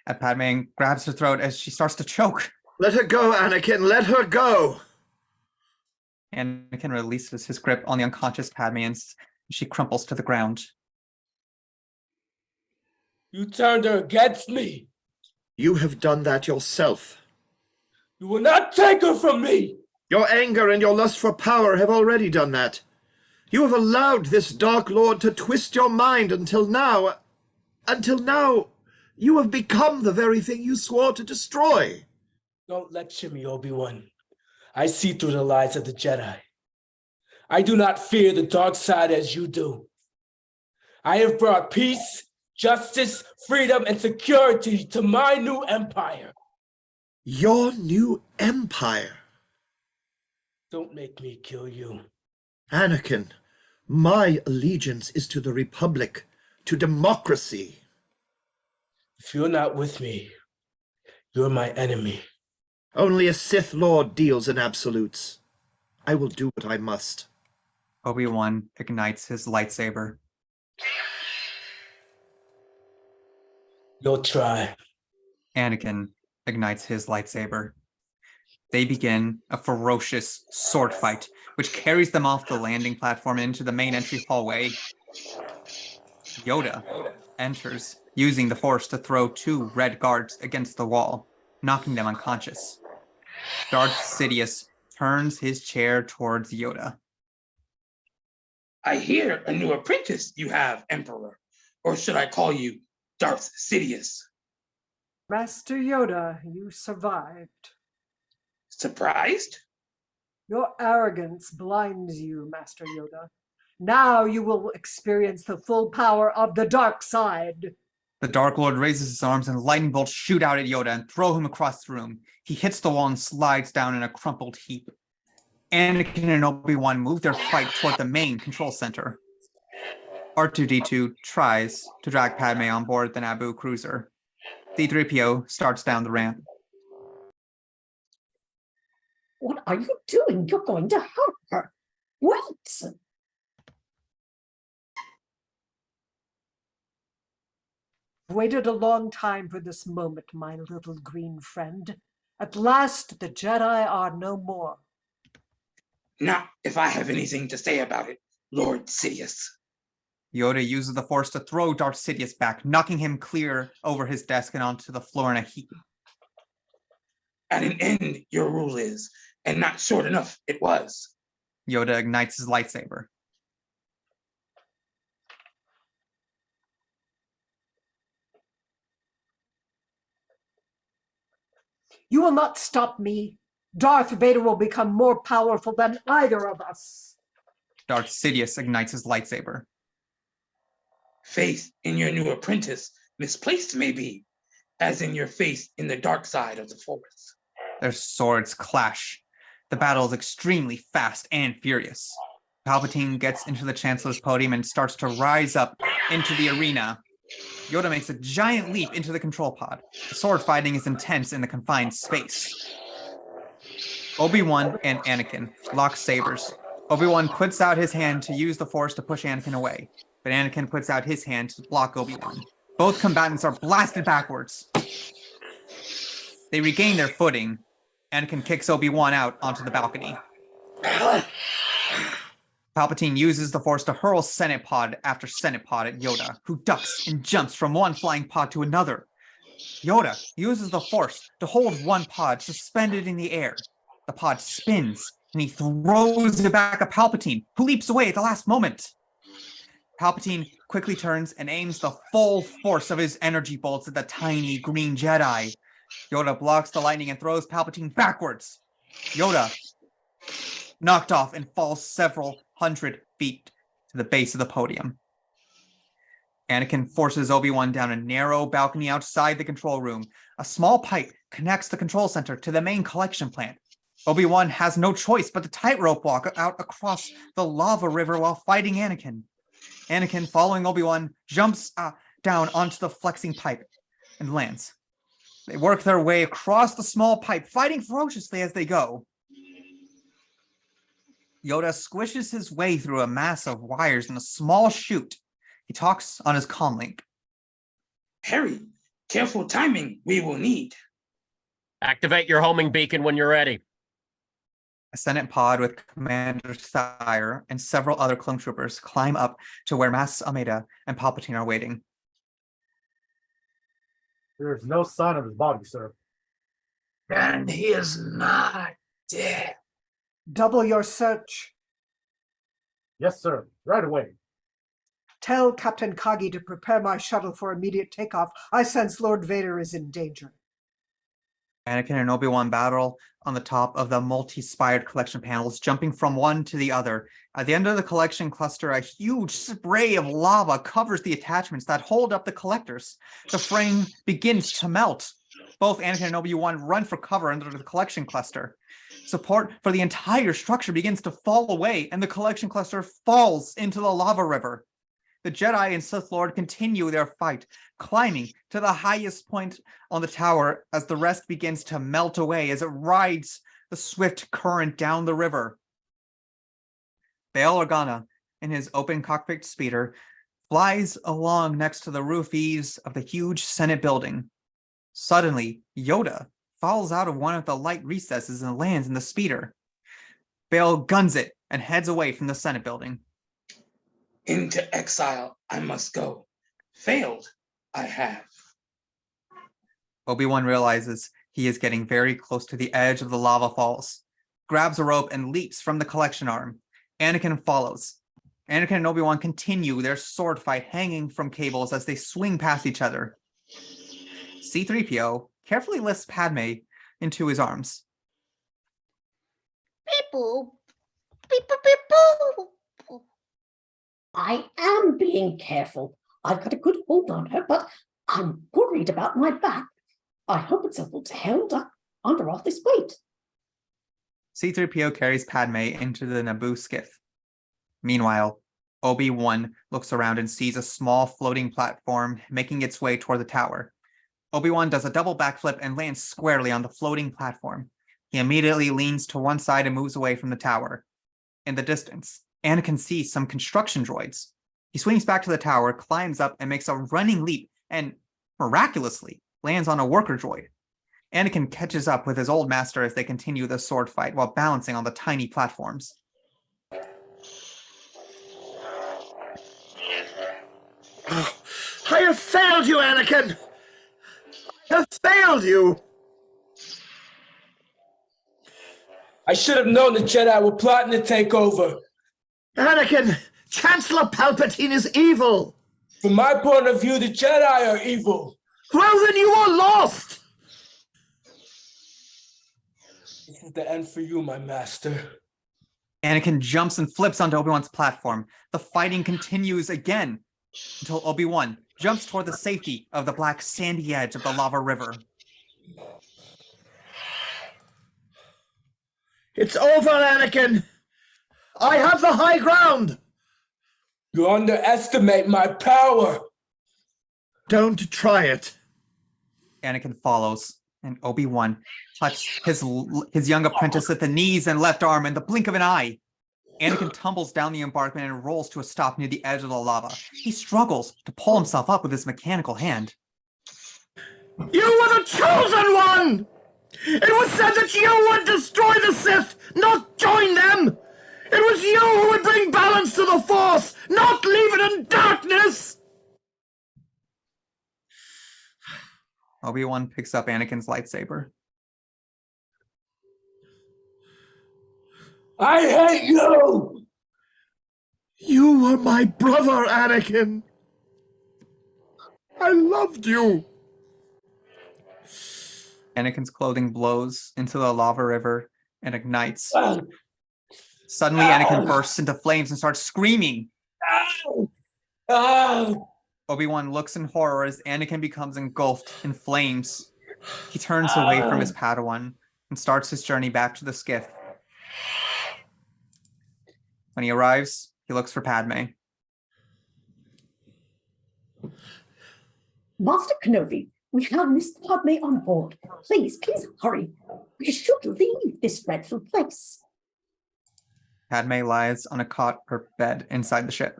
at Padme and grabs her throat as she starts to choke. Let her go, Anakin. Let her go. Anakin releases his grip on the unconscious Padme and she crumples to the ground. You turned her against me. You have done that yourself. You will not take her from me. Your anger and your lust for power have already done that. You have allowed this Dark Lord to twist your mind until now, you have become the very thing you swore to destroy. Don't lecture me, Obi-Wan. I see through the lies of the Jedi. I do not fear the dark side as you do. I have brought peace, justice, freedom, and security to my new empire. Your new empire? Don't make me kill you. Anakin, my allegiance is to the Republic, to democracy. If you're not with me, you're my enemy. Only a Sith Lord deals in absolutes. I will do what I must. Obi-Wan ignites his lightsaber. You'll try. Anakin ignites his lightsaber. They begin a ferocious sword fight, which carries them off the landing platform into the main entry hallway. Yoda enters, using the Force to throw 2 red guards against the wall, knocking them unconscious. Darth Sidious turns his chair towards Yoda. I hear a new apprentice you have, Emperor. Or should I call you Darth Sidious? Master Yoda, you survived. Surprised? Your arrogance blinds you, Master Yoda. Now you will experience the full power of the dark side. The Dark Lord raises his arms and lightning bolts shoot out at Yoda and throw him across the room. He hits the wall and slides down in a crumpled heap. Anakin and Obi-Wan move their fight toward the main control center. R2-D2 tries to drag Padme on board the Naboo cruiser. C-3PO starts down the ramp. What are you doing? You're going to hurt her. Wait! Waited a long time for this moment, my little green friend. At last, the Jedi are no more. Not if I have anything to say about it, Lord Sidious. Yoda uses the Force to throw Darth Sidious back, knocking him clear over his desk and onto the floor in a heap. At an end, your rule is, and not short enough it was. Yoda ignites his lightsaber. You will not stop me. Darth Vader will become more powerful than either of us. Darth Sidious ignites his lightsaber. Faith in your new apprentice misplaced may be, as in your faith in the dark side of the Force. Their swords clash. The battle is extremely fast and furious. Palpatine gets into the Chancellor's podium and starts to rise up into the arena. Yoda makes a giant leap into the control pod. The sword fighting is intense in the confined space. Obi-Wan and Anakin lock sabers. Obi-Wan puts out his hand to use the Force to push Anakin away, but Anakin puts out his hand to block Obi-Wan. Both combatants are blasted backwards. They regain their footing. Anakin kicks Obi-Wan out onto the balcony. Palpatine uses the Force to hurl Senate pod after Senate pod at Yoda, who ducks and jumps from one flying pod to another. Yoda uses the Force to hold one pod suspended in the air. The pod spins, and he throws it back at Palpatine, who leaps away at the last moment. Palpatine quickly turns and aims the full force of his energy bolts at the tiny green Jedi. Yoda blocks the lightning and throws Palpatine backwards. Yoda knocked off and falls several hundred feet to the base of the podium. Anakin forces Obi-Wan down a narrow balcony outside the control room. A small pipe connects the control center to the main collection plant. Obi-Wan has no choice but to tightrope walk out across the lava river while fighting Anakin. Anakin, following Obi-Wan, jumps down onto the flexing pipe and lands. They work their way across the small pipe, fighting ferociously as they go. Yoda squishes his way through a mass of wires in a small chute. He talks on his comlink. Harry, careful timing we will need. Activate your homing beacon when you're ready. A Senate pod with Commander Sire and several other clone troopers climb up to where Mas Ameda and Palpatine are waiting. There is no sign of his body, sir. And he is not dead. Double your search. Yes, sir. Right away. Tell Captain Kagi to prepare my shuttle for immediate takeoff. I sense Lord Vader is in danger. Anakin and Obi-Wan battle on the top of the multi-spired collection panels, jumping from one to the other. At the end of the collection cluster, a huge spray of lava covers the attachments that hold up the collectors. The frame begins to melt. Both Anakin and Obi-Wan run for cover under the collection cluster. Support for the entire structure begins to fall away, and the collection cluster falls into the lava river. The Jedi and Sith Lord continue their fight, climbing to the highest point on the tower as the rest begins to melt away as it rides the swift current down the river. Bail Organa, in his open cockpit speeder, flies along next to the roof eaves of the huge Senate building. Suddenly, Yoda falls out of one of the light recesses and lands in the speeder. Bail guns it and heads away from the Senate building. Into exile I must go. Failed I have. Obi-Wan realizes he is getting very close to the edge of the lava falls, grabs a rope and leaps from the collection arm. Anakin follows. Anakin and Obi-Wan continue their sword fight hanging from cables as they swing past each other. C-3PO carefully lifts Padme into his arms. Beep-boop. Beep-boop-beep-boop. I am being careful. I've got a good hold on her, but I'm worried about my back. I hope it's held up under all this weight. C-3PO carries Padme into the Naboo skiff. Meanwhile, Obi-Wan looks around and sees a small floating platform making its way toward the tower. Obi-Wan does a double backflip and lands squarely on the floating platform. He immediately leans to one side and moves away from the tower. In the distance, Anakin sees some construction droids. He swings back to the tower, climbs up, and makes a running leap, and miraculously lands on a worker droid. Anakin catches up with his old master as they continue the sword fight while balancing on the tiny platforms. I have failed you, Anakin! I have failed you! I should have known the Jedi were plotting to take over. Anakin, Chancellor Palpatine is evil! From my point of view, the Jedi are evil. Well, then you are lost! This is the end for you, my master. Anakin jumps and flips onto Obi-Wan's platform. The fighting continues again until Obi-Wan jumps toward the safety of the black sandy edge of the lava river. It's over, Anakin! I have the high ground! You underestimate my power! Don't try it. Anakin follows, and Obi-Wan touches his young apprentice at the knees and left arm in the blink of an eye. Anakin tumbles down the embankment and rolls to a stop near the edge of the lava. He struggles to pull himself up with his mechanical hand. You were the chosen one! It was said that you would destroy the Sith, not join them! It was you who would bring balance to the Force, not leave it in darkness! Obi-Wan picks up Anakin's lightsaber. I hate you! You were my brother, Anakin. I loved you. Anakin's clothing blows into the lava river and ignites. Suddenly, Anakin bursts into flames and starts screaming. Obi-Wan looks in horror as Anakin becomes engulfed in flames. He turns away from his Padawan and starts his journey back to the skiff. When he arrives, he looks for Padme. Master Kenobi, we have Miss Padme on board. Please hurry. We should leave this dreadful place. Padme lies on a cot or bed inside the ship.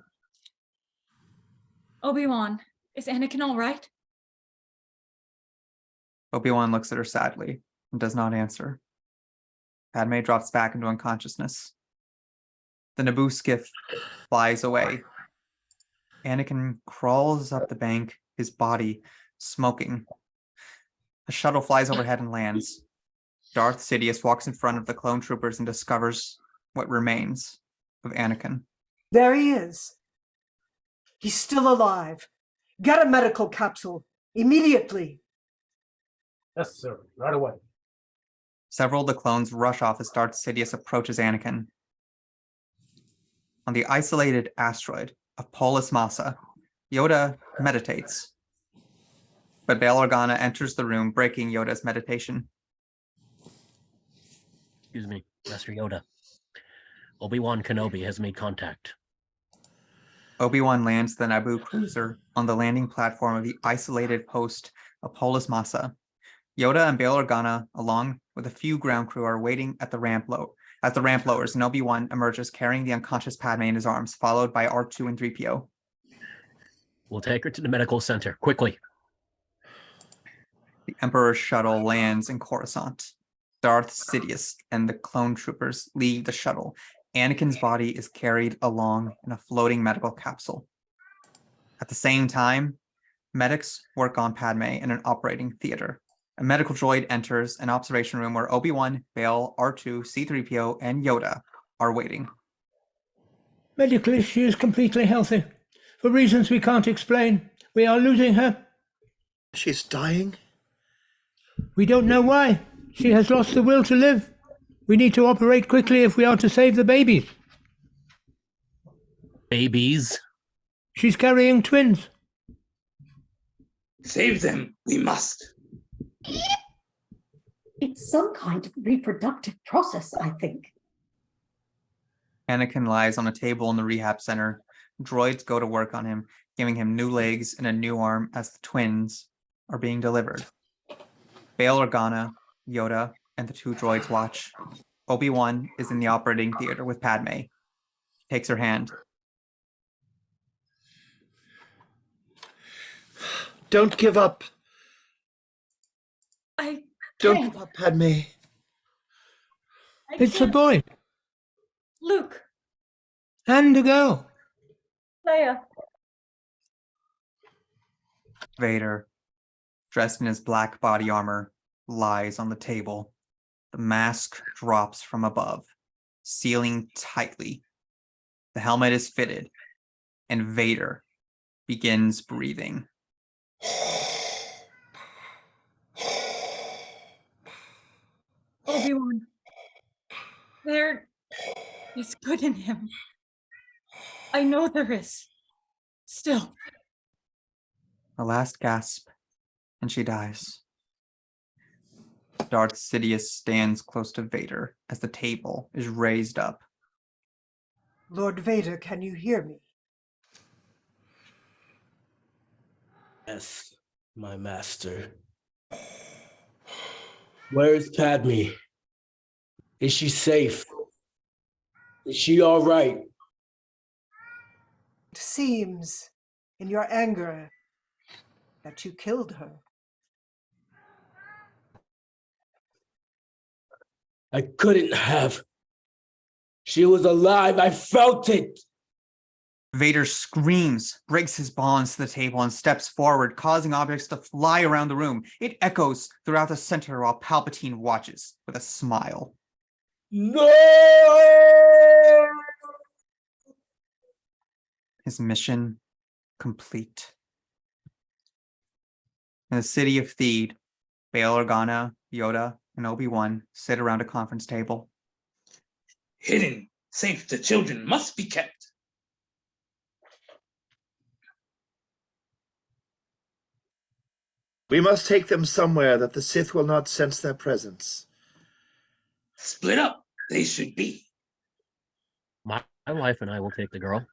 Obi-Wan, is Anakin all right? Obi-Wan looks at her sadly and does not answer. Padme drops back into unconsciousness. The Naboo skiff flies away. Anakin crawls up the bank, his body smoking. A shuttle flies overhead and lands. Darth Sidious walks in front of the clone troopers and discovers what remains of Anakin. There he is. He's still alive. Get a medical capsule immediately. Yes, sir. Right away. Several of the clones rush off as Darth Sidious approaches Anakin. On the isolated asteroid of Polis Massa, Yoda meditates. But Bail Organa enters the room, breaking Yoda's meditation. Excuse me, Master Yoda. Obi-Wan Kenobi has made contact. Obi-Wan lands the Naboo cruiser on the landing platform of the isolated post of Polis Massa. Yoda and Bail Organa, along with a few ground crew, are waiting at the ramp lowers, and Obi-Wan emerges carrying the unconscious Padme in his arms, followed by R2 and 3PO. We'll take her to the medical center, quickly. The Emperor's shuttle lands in Coruscant. Darth Sidious and the clone troopers leave the shuttle. Anakin's body is carried along in a floating medical capsule. At the same time, medics work on Padme in an operating theater. A medical droid enters an observation room where Obi-Wan, Bail, R2, C-3PO, and Yoda are waiting. Medically, she is completely healthy. For reasons we can't explain, we are losing her. She's dying? We don't know why. She has lost the will to live. We need to operate quickly if we are to save the babies. Babies? She's carrying twins. Save them, we must. It's some kind of reproductive process, I think. Anakin lies on a table in the rehab center. Droids go to work on him, giving him new legs and a new arm as the twins are being delivered. Bail Organa, Yoda, and the two droids watch. Obi-Wan is in the operating theater with Padme. He takes her hand. Don't give up. Don't can't. give up, Padme. It's a boy. Luke. And a girl. Leia. Vader, dressed in his black body armor, lies on the table. The mask drops from above, sealing tightly. The helmet is fitted, and Vader begins breathing. Obi-Wan, there is good in him. I know there is. Still. The last gasp, and she dies. Darth Sidious stands close to Vader as the table is raised up. Lord Vader, can you hear me? Yes, my master. Where is Padme? Is she safe? Is she all right? It seems, in your anger, that you killed her. I couldn't have. She was alive. I felt it. Vader screams, breaks his bonds to the table, and steps forward, causing objects to fly around the room. It echoes throughout the center while Palpatine watches with a smile. No! His mission complete. In the city of Theed, Bail Organa, Yoda, and Obi-Wan sit around a conference table. Hidden, safe, the children must be kept. We must take them somewhere that the Sith will not sense their presence. Split up, they should be. My wife and I will take the girl.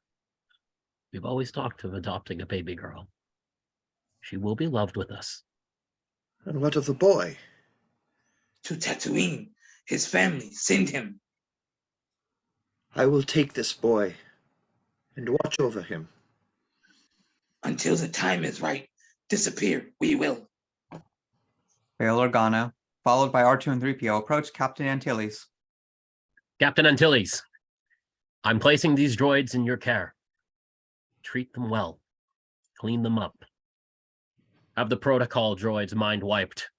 We've always talked of adopting a baby girl. She will be loved with us. And what of the boy? To Tatooine, his family, send him. I will take this boy and watch over him. Until the time is right, disappear, we will. Bail Organa, followed by R2 and 3PO, approach Captain Antilles. Captain Antilles, I'm placing these droids in your care. Treat them well. Clean them up. Have the protocol droids mind wiped.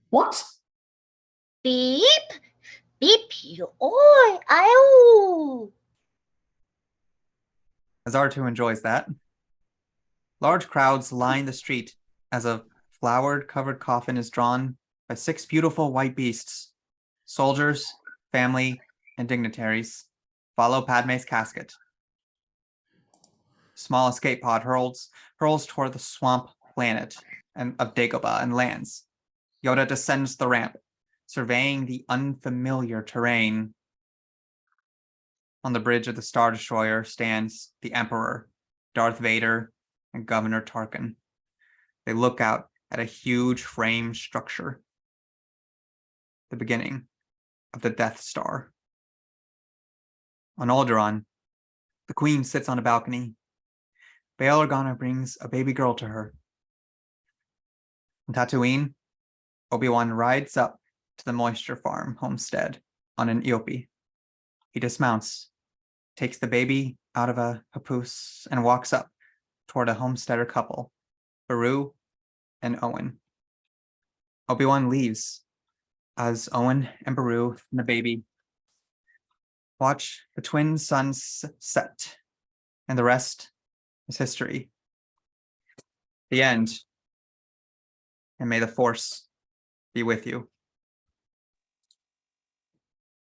What? Beep, beep, oi, ow. As R2 enjoys that, large crowds line the street as a flowered-covered coffin is drawn by 6 beautiful white beasts. Soldiers, family, and dignitaries follow Padme's casket. Small escape pod hurls toward the swamp planet of Dagobah and lands. Yoda descends the ramp, surveying the unfamiliar terrain. On the bridge of the Star Destroyer stands the Emperor, Darth Vader, and Governor Tarkin. They look out at a huge frame structure, the beginning of the Death Star. On Alderaan, the Queen sits on a balcony. Bail Organa brings a baby girl to her. On Tatooine, Obi-Wan rides up to the Moisture Farm homestead on an Eopie. He dismounts, takes the baby out of a papoose, and walks up toward a homesteader couple, Beru and Owen. Obi-Wan leaves as Owen and Beru and the baby watch the twin suns set, and the rest is history. The end. And may the Force be with you.